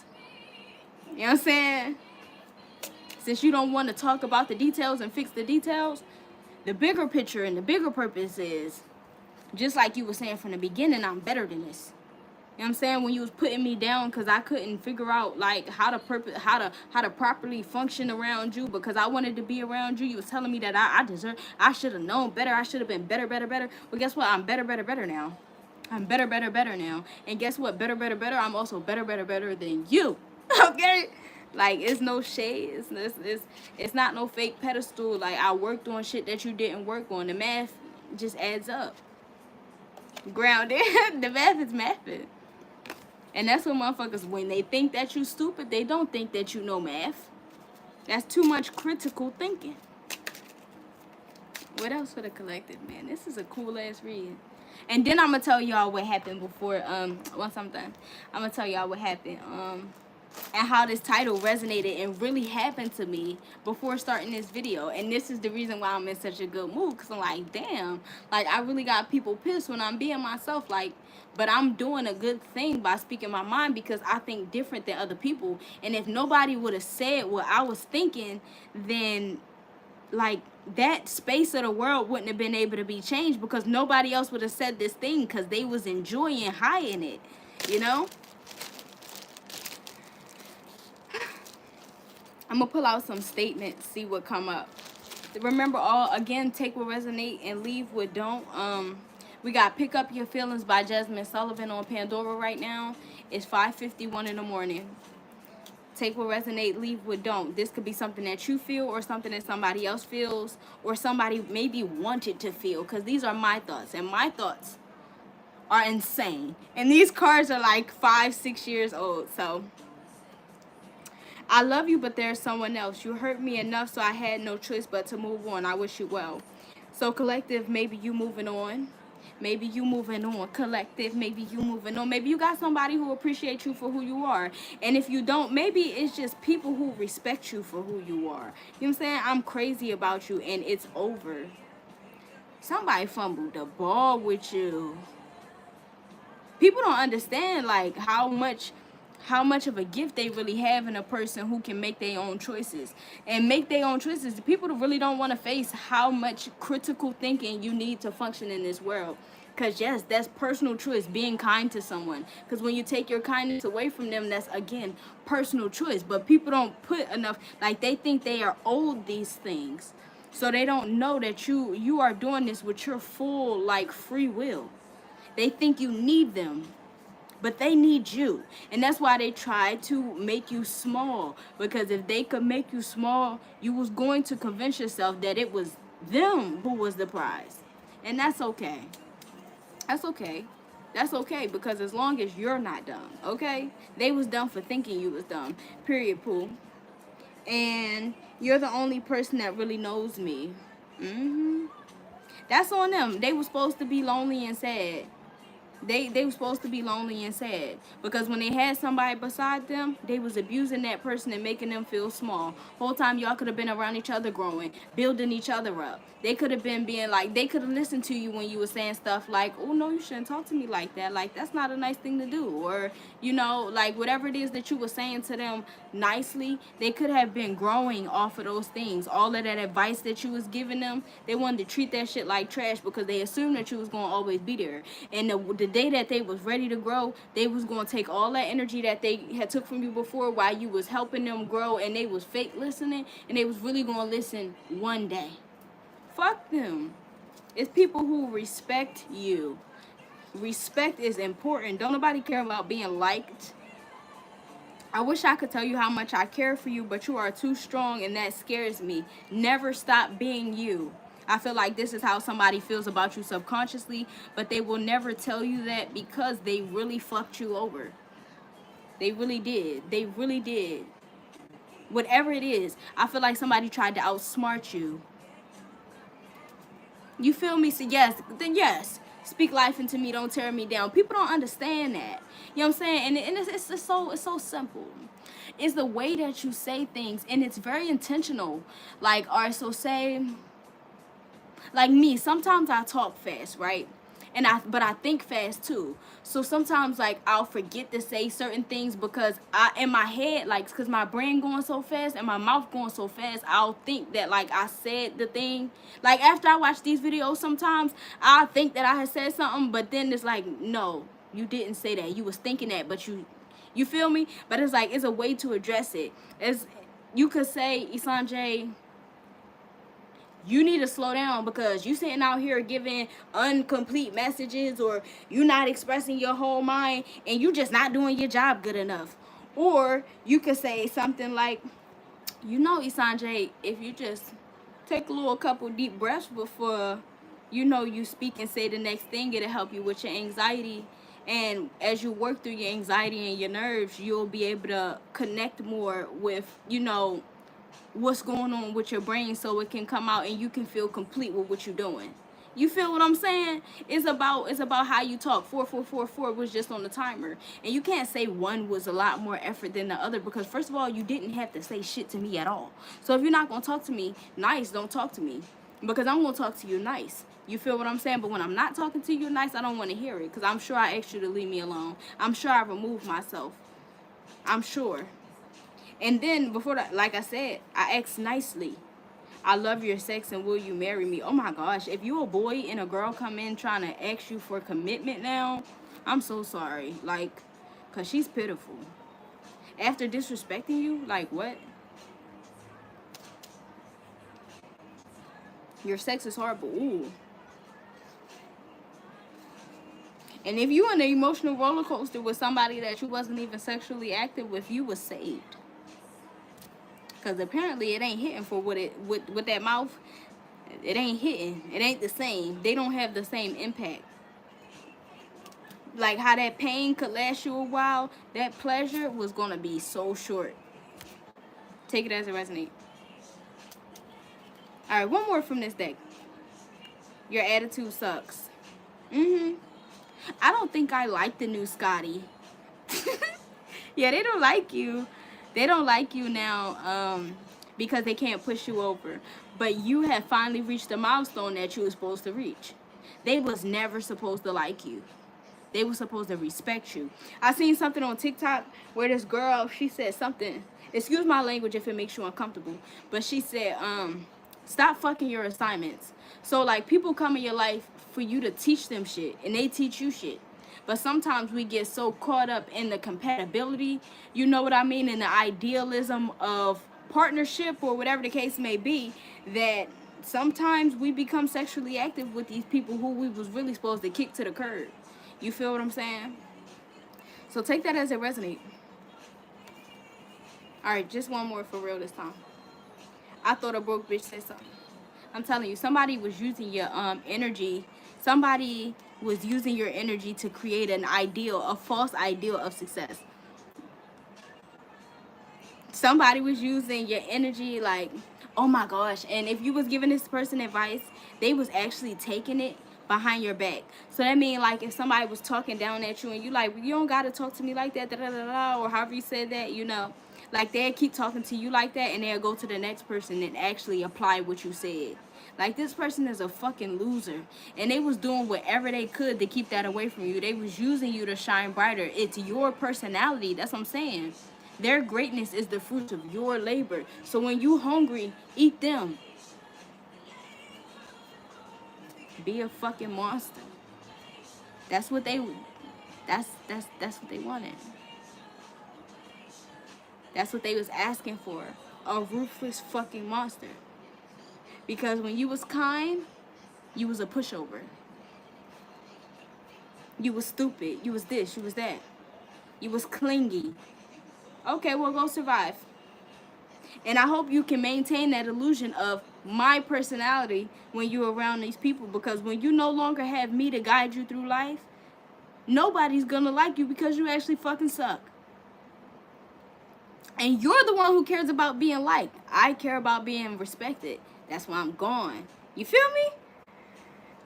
You know what I'm saying? Since you don't want to talk about the details and fix the details, the bigger picture and the bigger purpose is, just like you were saying from the beginning, I'm better than this. You know what I'm saying? When you was putting me down because I couldn't figure out like how to properly function around you because I wanted to be around you. You was telling me that I should have known better. I should have been better. Well, guess what? I'm better now. I'm better now. And guess what? Better. I'm also better than you. Okay? Like, it's no shade. It's not no fake pedestal. Like, I worked on shit that you didn't work on. The math just adds up. Grounded. The math is mathing. And that's what motherfuckers, when they think that you stupid, they don't think that you know math. That's too much critical thinking. What else for the collective, man? This is a cool ass read. And then I'm gonna tell y'all what happened before once I'm done. I'm gonna tell y'all what happened. and how this title resonated and really happened to me before starting this video. And this is the reason why I'm in such a good mood, because I'm like, damn, like I really got people pissed when I'm being myself, like, but I'm doing a good thing by speaking my mind because I think different than other people. And if nobody would have said what I was thinking, then like that space of the world wouldn't have been able to be changed, because nobody else would have said this thing because they was enjoying high in it, you know. I'm gonna pull out some statements, see what come up. Remember, all again, take what resonate and leave what don't. We got Pick Up Your Feelings by Jasmine Sullivan on Pandora right now. It's 5:51 in the morning. Take what resonate, leave what don't. This could be something that you feel or something that somebody else feels or somebody maybe wanted to feel, because these are my thoughts, and my thoughts are insane. And these cards are like 5-6 years old. So I love you, but there's someone else. You hurt me enough, so I had no choice but to move on. I wish you well. So collective, maybe you moving on. Maybe you moving on. Collective, maybe you moving on. Maybe you got somebody who appreciates you for who you are. And if you don't, maybe it's just people who respect you for who you are. You know what I'm saying? I'm crazy about you and it's over. Somebody fumbled the ball with you. People don't understand like how much of a gift they really have in a person who can make their own choices. And make their own choices. People really don't want to face how much critical thinking you need to function in this world. Because yes, that's personal choice, being kind to someone. Because when you take your kindness away from them, that's again personal choice. But people don't put enough, like they think they are owed these things. So they don't know that you are doing this with your full like free will. They think you need them, but they need you. And that's why they try to make you small. Because if they could make you small, you was going to convince yourself that it was them who was the prize. And that's okay. That's okay. That's okay, because as long as you're not dumb, okay? They was dumb for thinking you was dumb. Period, Pooh. And you're the only person that really knows me. That's on them. They were supposed to be lonely and sad. They were supposed to be lonely and sad, because when they had somebody beside them, they was abusing that person and making them feel small. Whole time y'all could have been around each other, growing, building each other up. They could have been being like, they could have listened to you when you were saying stuff like, oh no, you shouldn't talk to me like that, like that's not a nice thing to do, or you know, like whatever it is that you were saying to them nicely, they could have been growing off of those things. All of that advice that you was giving them, they wanted to treat that shit like trash because they assumed that you was going to always be there. And the day that they was ready to grow, they was going to take all that energy that they had took from you before while you was helping them grow, and they was fake listening, and they was really going to listen one day. Fuck them. It's people who respect you. Respect is important. Don't nobody care about being liked. I wish I could tell you how much I care for you, but you are too strong and that scares me. Never stop being you. I feel like this is how somebody feels about you subconsciously, but they will never tell you that because they really fucked you over. They really did. They really did. Whatever it is, I feel like somebody tried to outsmart you. You feel me? So yes, then yes. Speak life into me, don't tear me down. People don't understand that. You know what I'm saying? And it's so simple. It's the way that you say things, and it's very intentional. Like, all right, so say, like me, sometimes I talk fast, right? But I think fast too. So sometimes like I'll forget to say certain things because I in my head, like, because my brain going so fast and my mouth going so fast, I'll think that like I said the thing. Like after I watch these videos, sometimes I'll think that I had said something, but then it's like, no, you didn't say that. You was thinking that, but you feel me? But it's like, it's a way to address it. It's, you could say, Isanjay, you need to slow down because you sitting out here giving incomplete messages, or you not expressing your whole mind, and you just not doing your job good enough. Or you could say something like, you know, Isanjay, if you just take a little couple deep breaths before, you know, you speak and say the next thing, it'll help you with your anxiety. And as you work through your anxiety and your nerves, you'll be able to connect more with, you know, what's going on with your brain, so it can come out and you can feel complete with what you're doing. You feel what I'm saying? It's about how you talk. 4444 was just on the timer. And you can't say one was a lot more effort than the other, because first of all, you didn't have to say shit to me at all. So if you're not gonna talk to me nice, don't talk to me. Because I'm gonna talk to you nice. You feel what I'm saying? But when I'm not talking to you nice, I don't want to hear it. Because I'm sure I asked you to leave me alone. I'm sure I removed myself. I'm sure. And then before that, like I said, I asked nicely. I love your sex and will you marry me? Oh my gosh, if you a boy and a girl come in trying to ask you for commitment now, I'm so sorry. Like, cause she's pitiful. After disrespecting you, like what? Your sex is horrible. Ooh. And if you in an emotional roller coaster with somebody that you wasn't even sexually active with, you was saved. Cause apparently it ain't hitting for what it with that mouth. It ain't hitting. It ain't the same. They don't have the same impact. Like how that pain could last you a while, that pleasure was gonna be so short. Take it as it resonates. All right, one more from this deck. Your attitude sucks. I don't think I like the new Scotty. Yeah, they don't like you. They don't like you now because they can't push you over. But you have finally reached the milestone that you were supposed to reach. They was never supposed to like you. They were supposed to respect you. I seen something on TikTok where this girl, she said something. Excuse my language if it makes you uncomfortable. But she said, stop fucking your assignments. So like people come in your life for you to teach them shit, and they teach you shit. But sometimes we get so caught up in the compatibility, you know what I mean, in the idealism of partnership or whatever the case may be, that sometimes we become sexually active with these people who we was really supposed to kick to the curb. You feel what I'm saying? So take that as it resonates. All right, just one more for real this time. I thought a broke bitch said something. I'm telling you, somebody was using your energy. Somebody was using your energy to create an ideal, a false ideal of success. Somebody was using your energy like, oh my gosh. And if you was giving this person advice, they was actually taking it behind your back. So that means like if somebody was talking down at you and you like, you don't gotta talk to me like that, da da da da, or however you said that, you know, like they'll keep talking to you like that, and they'll go to the next person and actually apply what you said. Like this person is a fucking loser, and they was doing whatever they could to keep that away from you. They was using you to shine brighter. It's your personality. That's what I'm saying. Their greatness is the fruit of your labor. So when you hungry, eat them. Be a fucking monster. That's what they that's what they wanted. That's what they was asking for. A ruthless fucking monster. Because when you was kind, you was a pushover. You was stupid. You was this, you was that. You was clingy. Okay, well, go survive. And I hope you can maintain that illusion of my personality when you're around these people, because when you no longer have me to guide you through life, nobody's gonna like you because you actually fucking suck. And you're the one who cares about being liked. I care about being respected. That's why I'm gone. You feel me?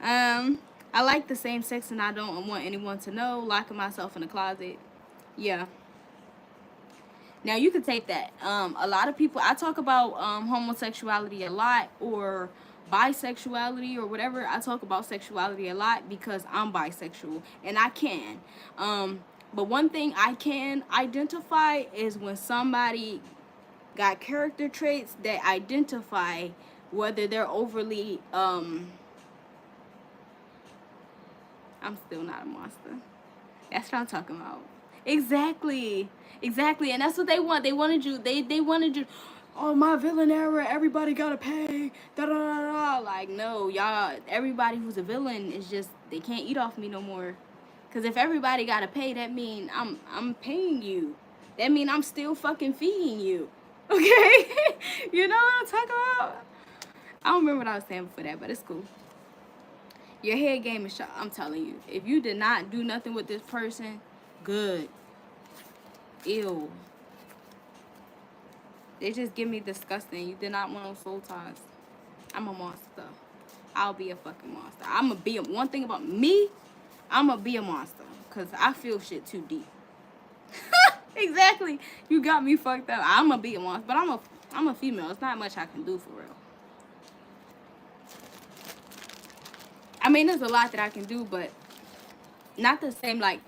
I like the same sex and I don't want anyone to know. Locking myself in the closet. Yeah. Now you can take that. A lot of people, I talk about homosexuality a lot, or bisexuality or whatever. I talk about sexuality a lot because I'm bisexual and I can. But one thing I can identify is when somebody got character traits that identify whether they're overly I'm still not a monster. That's what I'm talking about. Exactly. And that's what they want. They wanted you, oh, my villain era, everybody gotta pay. Da da da da. Like, no, y'all, everybody who's a villain is just, they can't eat off me no more. Cause if everybody gotta pay, that mean I'm paying you. That mean I'm still fucking feeding you. Okay? You know what I'm talking about? I don't remember what I was saying before that, but it's cool. Your head game is shot. I'm telling you. If you did not do nothing with this person, good. Ew. They just give me disgusting. You did not want no soul ties. I'm a monster. I'll be a fucking monster. I'ma be a, one thing about me, I'ma be a monster. Cause I feel shit too deep. Exactly. You got me fucked up. I'ma be a monster. But I'm a female. It's not much I can do for real. I mean, there's a lot that I can do, but not the same. Like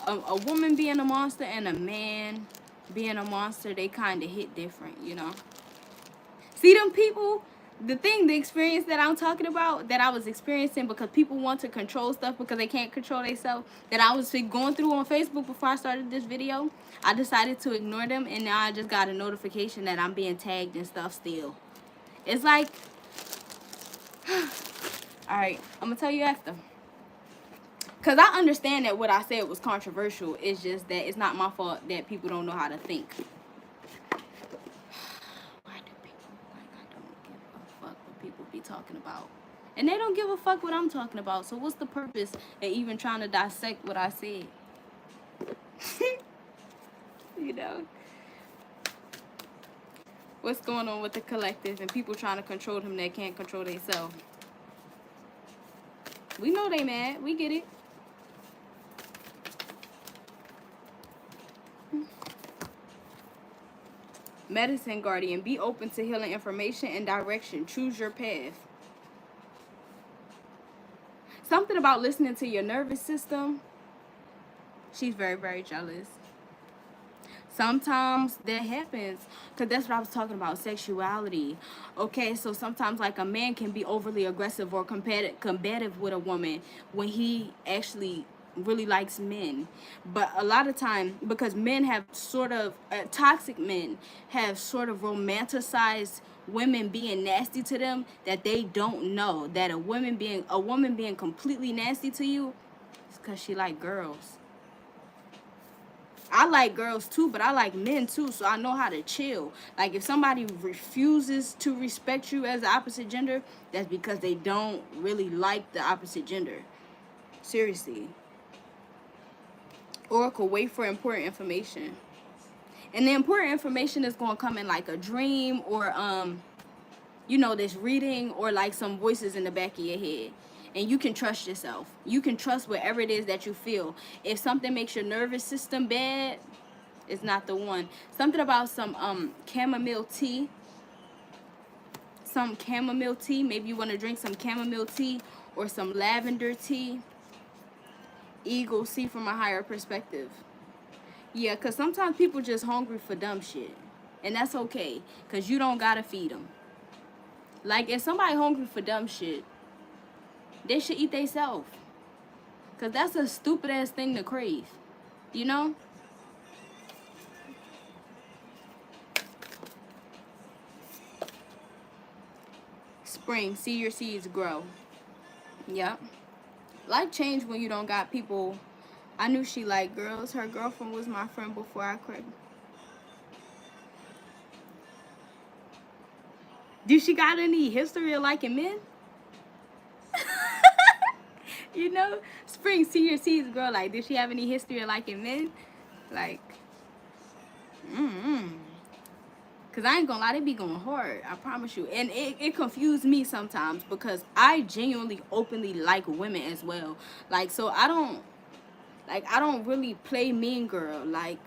a woman being a monster and a man being a monster, they kind of hit different, you know. See them people, the experience that I'm talking about, that I was experiencing because people want to control stuff because they can't control themselves, that I was going through on Facebook before I started this video. I decided to ignore them, and now I just got a notification that I'm being tagged and stuff still. It's like, all right, I'm gonna tell you after. Because I understand that what I said was controversial. It's just that it's not my fault that people don't know how to think. Why do people, like, I don't give a fuck what people be talking about. And they don't give a fuck what I'm talking about. So what's the purpose of even trying to dissect what I said? You know? What's going on with the collective and people trying to control them that can't control themselves? We know they mad. We get it. Medicine Guardian, be open to healing information and direction. Choose your path. Something about listening to your nervous system. She's very, very jealous. Sometimes that happens, because that's what I was talking about, sexuality. Okay, so sometimes like a man can be overly aggressive or combative with a woman when he actually really likes men. But a lot of time, because men have sort of toxic men have sort of romanticized women being nasty to them, that they don't know that a woman being completely nasty to you is because she like girls. I like girls too, but I like men too, so I know how to chill. Like, if somebody refuses to respect you as the opposite gender, that's because they don't really like the opposite gender. Seriously. Oracle, wait for important information. And the important information is going to come in like a dream or, you know, this reading or like some voices in the back of your head. And you can trust yourself. You can trust whatever it is that you feel. If something makes your nervous system bad, it's not the one. Something about some chamomile tea. Some chamomile tea. Maybe you want to drink some chamomile tea or some lavender tea. Eagle, see from a higher perspective. Yeah, because sometimes people just hungry for dumb shit. And that's okay, because you don't got to feed them. Like, if somebody hungry for dumb shit, they should eat themselves. Because that's a stupid-ass thing to crave. You know? Spring, see your seeds grow. Yep. Life change when you don't got people. I knew she liked girls. Her girlfriend was my friend before I cried. Do she got any history of liking men? You know, Spring, see your seeds grow. Like, did she have any history of liking men? Like, Because I ain't gonna lie, they be going hard. I promise you. And it confused me sometimes because I genuinely, openly like women as well. Like, so I don't really play mean girl. Like,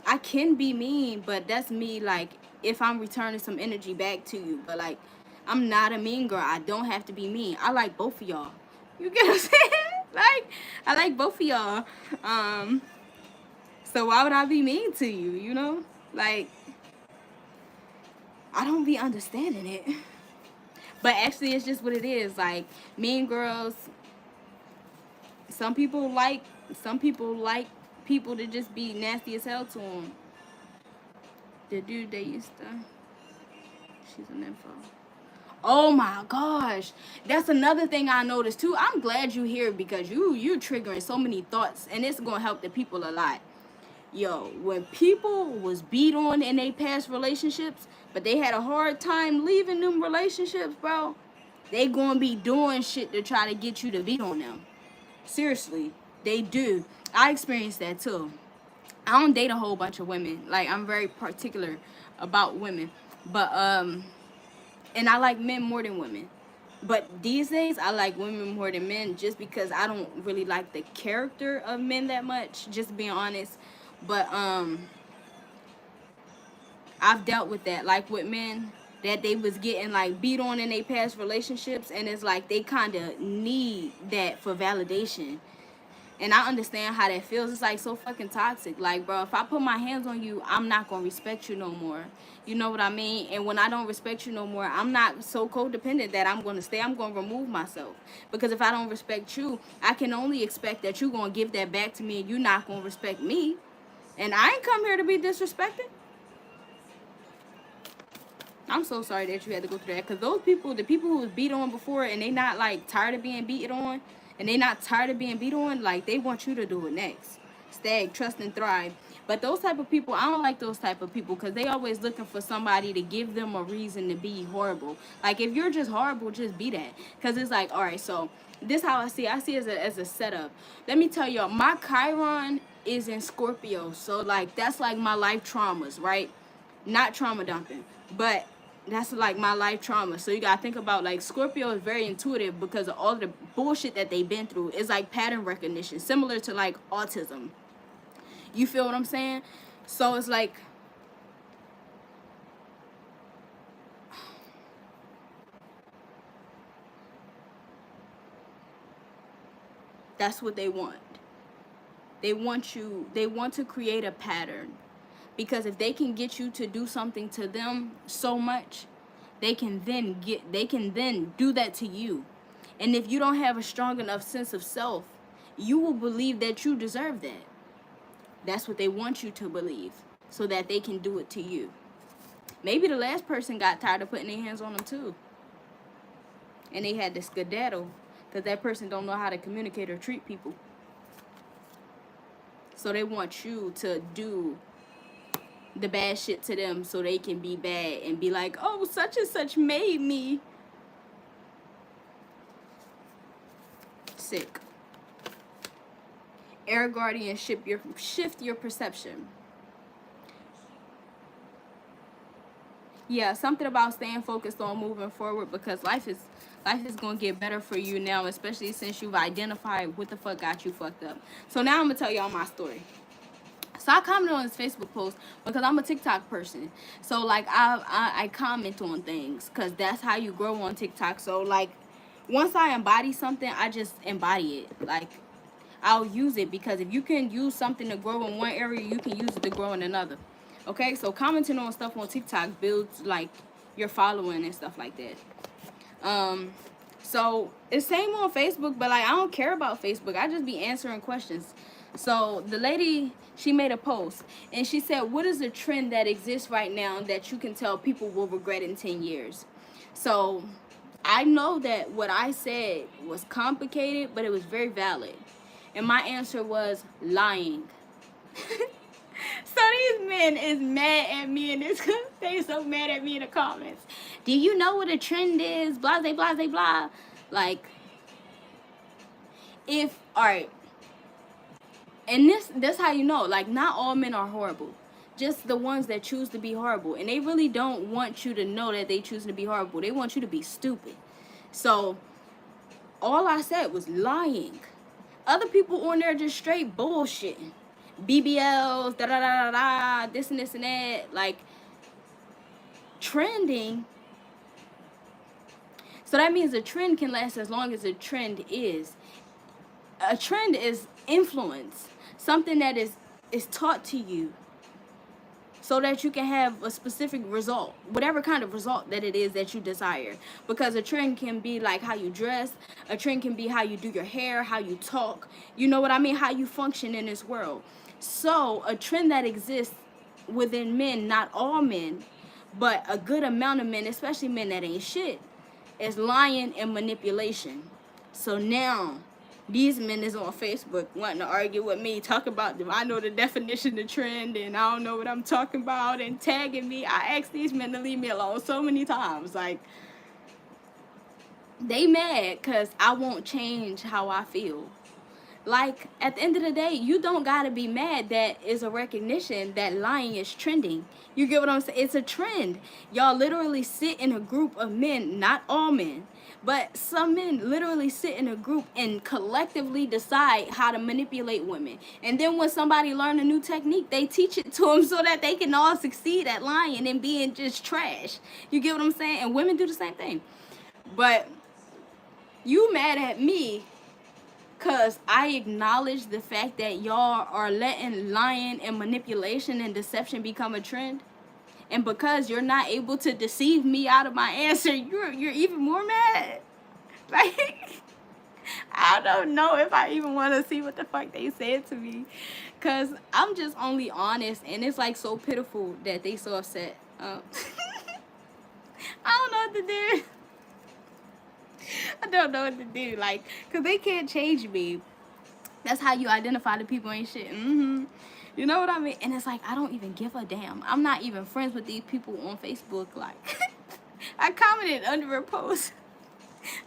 I can be mean, but that's me, like, if I'm returning some energy back to you. But, like, I'm not a mean girl. I don't have to be mean. I like both of y'all. You get what I'm saying? Like, I like both of y'all. So why would I be mean to you, you know? Like, I don't be understanding it. But actually, it's just what it is. Like, mean girls, some people like people to just be nasty as hell to them. The dude they used to, she's an info. Oh my gosh, that's another thing I noticed too. I'm glad you here because you're triggering so many thoughts, and it's gonna help the people a lot. Yo, when people was beat on in their past relationships, but they had a hard time leaving them relationships, bro, they gonna be doing shit to try to get you to beat on them. Seriously, they do. I experienced that too. I don't date a whole bunch of women. Like, I'm very particular about women. But, and I like men more than women. But these days, I like women more than men just because I don't really like the character of men that much, just being honest. But I've dealt with that, like with men that they was getting like beat on in their past relationships, and it's like they kind of need that for validation. And I understand how that feels. It's like so fucking toxic. Like, bro, if I put my hands on you, I'm not gonna respect you no more. You know what I mean? And when I don't respect you no more, I'm not so codependent that I'm gonna stay. I'm gonna remove myself. Because if I don't respect you, I can only expect that you're gonna give that back to me, and you're not gonna respect me. And I ain't come here to be disrespected. I'm so sorry that you had to go through that. Because those people, the people who was beat on before and they not like tired of being beat on, and they not tired of being beat on, like they want you to do it next. Stay, trust, and thrive. But those type of people, I don't like those type of people because they always looking for somebody to give them a reason to be horrible. Like if you're just horrible, just be that. Because it's like, all right, so this how I see it. I see it as a setup. Let me tell y'all, my Chiron is in Scorpio. So like that's like my life traumas, right? Not trauma dumping, but that's like my life trauma. So you gotta think about like Scorpio is very intuitive because of all the bullshit that they've been through. It's like pattern recognition, similar to like autism. You feel what I'm saying? So it's like that's what they want. They want to create a pattern. Because if they can get you to do something to them so much, they can then do that to you. And if you don't have a strong enough sense of self, you will believe that you deserve that. That's what they want you to believe, so that they can do it to you. Maybe the last person got tired of putting their hands on them too, and they had to skedaddle because that person don't know how to communicate or treat people. So they want you to do the bad shit to them so they can be bad and be like, oh, such and such made me sick. Air guardian, shift your perception. Yeah, something about staying focused on moving forward, because life is gonna get better for you now, especially since you've identified what the fuck got you fucked up. So now I'm gonna tell y'all my story. So I commented on this Facebook post because I'm a TikTok person. So like I comment on things because that's how you grow on TikTok. So like once I embody something, I just embody it. Like I'll use it, because if you can use something to grow in one area, you can use it to grow in another. Okay, so commenting on stuff on TikTok builds like your following and stuff like that. So it's same on Facebook, but like I don't care about Facebook. I just be answering questions. So the lady, she made a post and she said, what is a trend that exists right now that you can tell people will regret in 10 years? So I know that what I said was complicated, but it was very valid. And my answer was lying. So these men is mad at me in this. They so mad at me in the comments. Do you know what a trend is? Blah, blah, blah, blah, blah. Like, if, all right. And that's how you know. Like, not all men are horrible. Just the ones that choose to be horrible. And they really don't want you to know that they choose to be horrible. They want you to be stupid. So, all I said was lying. Other people on there just straight bullshitting. BBLs, da da da da da, this and this and that. Like, trending. So that means a trend can last as long as a trend is. A trend is influence. Something that is taught to you so that you can have a specific result, whatever kind of result that it is that you desire. Because a trend can be like how you dress, a trend can be how you do your hair, how you talk, you know what I mean, how you function in this world. So a trend that exists within men, not all men, but a good amount of men, especially men that ain't shit, is lying and manipulation. So now these men is on Facebook wanting to argue with me, talk about them. I know the definition of trend and I don't know what I'm talking about, and tagging me. I asked these men to leave me alone so many times. Like, they mad because I won't change how I feel. Like, at the end of the day, you don't gotta be mad that is a recognition that lying is trending. You get what I'm saying? It's a trend. Y'all literally sit in a group of men, not all men, But some men literally sit in a group and collectively decide how to manipulate women. And then when somebody learn a new technique, they teach it to them so that they can all succeed at lying and being just trash. You get what I'm saying? And women do the same thing. But you mad at me because I acknowledge the fact that y'all are letting lying and manipulation and deception become a trend. And because you're not able to deceive me out of my answer, you're even more mad. Like, I don't know if I even want to see what the fuck they said to me. Because I'm just only honest. And it's like so pitiful that they so upset. I don't know what to do. I don't know what to do. Like, because they can't change me. That's how you identify the people ain't shit. You know what I mean? And it's like, I don't even give a damn. I'm not even friends with these people on Facebook. Like, I commented under a post.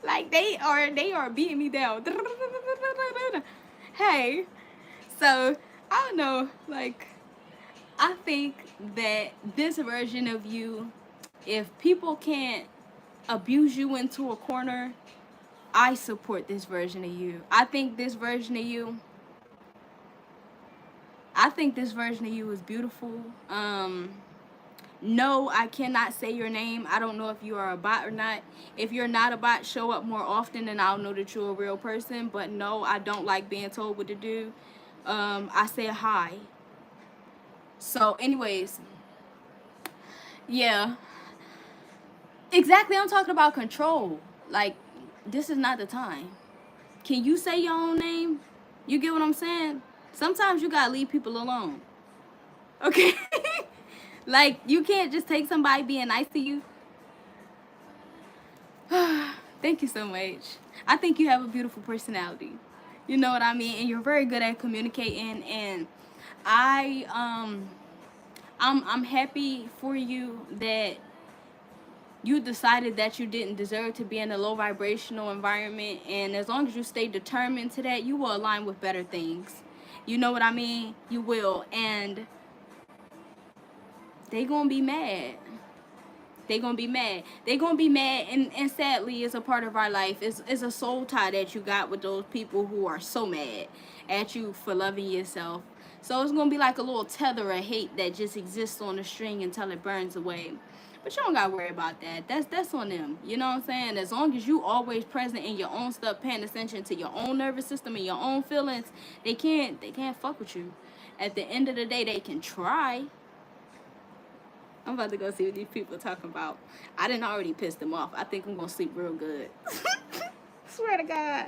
Like, they are beating me down. Hey. So, I don't know. Like, I think that this version of you, if people can't abuse you into a corner, I support this version of you. I think this version of you is beautiful. No, I cannot say your name. I don't know if you are a bot or not. If you're not a bot, show up more often and I'll know that you're a real person. But no, I don't like being told what to do. I say hi. So anyways, yeah. Exactly, I'm talking about control. Like, this is not the time. Can you say your own name? You get what I'm saying? Sometimes you gotta leave people alone. Okay? Like, you can't just take somebody being nice to you. Thank you so much. I think you have a beautiful personality. You know what I mean? And you're very good at communicating. And I'm happy for you that you decided that you didn't deserve to be in a low vibrational environment. And as long as you stay determined to that, you will align with better things. You know what I mean? You will. And they gonna be mad. They gonna be mad. They gonna be mad, and sadly, it's a part of our life. It's a soul tie that you got with those people who are so mad at you for loving yourself. So it's gonna be like a little tether of hate that just exists on the string until it burns away. But you don't gotta worry about that. That's on them. You know what I'm saying? As long as you always present in your own stuff, paying attention to your own nervous system and your own feelings, they can't fuck with you. At the end of the day, they can try. I'm about to go see what these people are talking about. I didn't already piss them off. I think I'm going to sleep real good. Swear to God.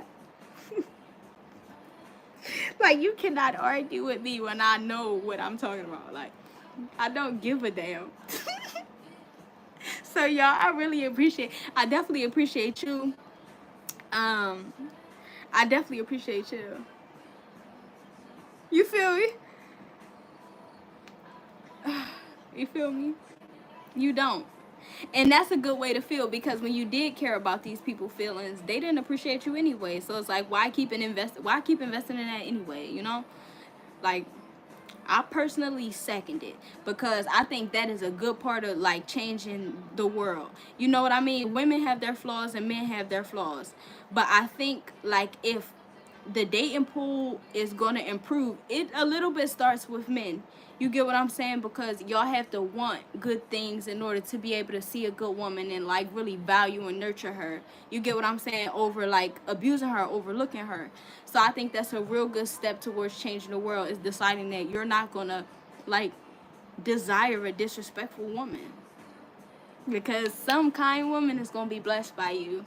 Like, you cannot argue with me when I know what I'm talking about. Like, I don't give a damn. So, y'all, I definitely appreciate you. I definitely appreciate you. You feel me? You feel me? You don't. And that's a good way to feel, because when you did care about these people's feelings, they didn't appreciate you anyway. So it's like, why keep investing in that anyway, you know? Like, I personally second it, because I think that is a good part of, like, changing the world. You know what I mean? Women have their flaws and men have their flaws. But I think, like, if the dating pool is going to improve, it a little bit starts with men. You get what I'm saying? Because y'all have to want good things in order to be able to see a good woman and, like, really value and nurture her. You get what I'm saying? Over, like, abusing her, overlooking her. So I think that's a real good step towards changing the world, is deciding that you're not going to, like, desire a disrespectful woman. Because some kind woman is going to be blessed by you.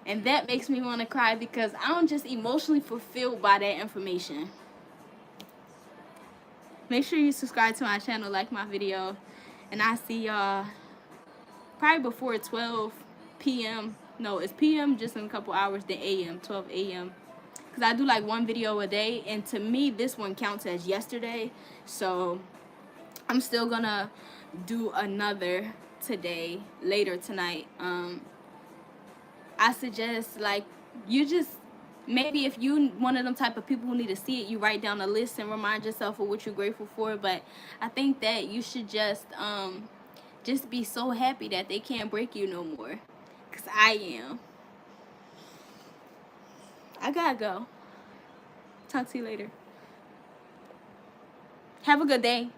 And that makes me want to cry, because I'm just emotionally fulfilled by that information. Make sure you subscribe to my channel, like my video, and I see y'all probably before 12 p.m. No, it's p.m. just in a couple hours, then a.m., 12 a.m. Because I do like one video a day, and to me, this one counts as yesterday. So I'm still going to do another today, later tonight. I suggest, like, you just, maybe if you one of them type of people who need to see it, you write down a list and remind yourself of what you're grateful for. But I think that you should just be so happy that they can't break you no more. Because I am. I gotta go. Talk to you later. Have a good day.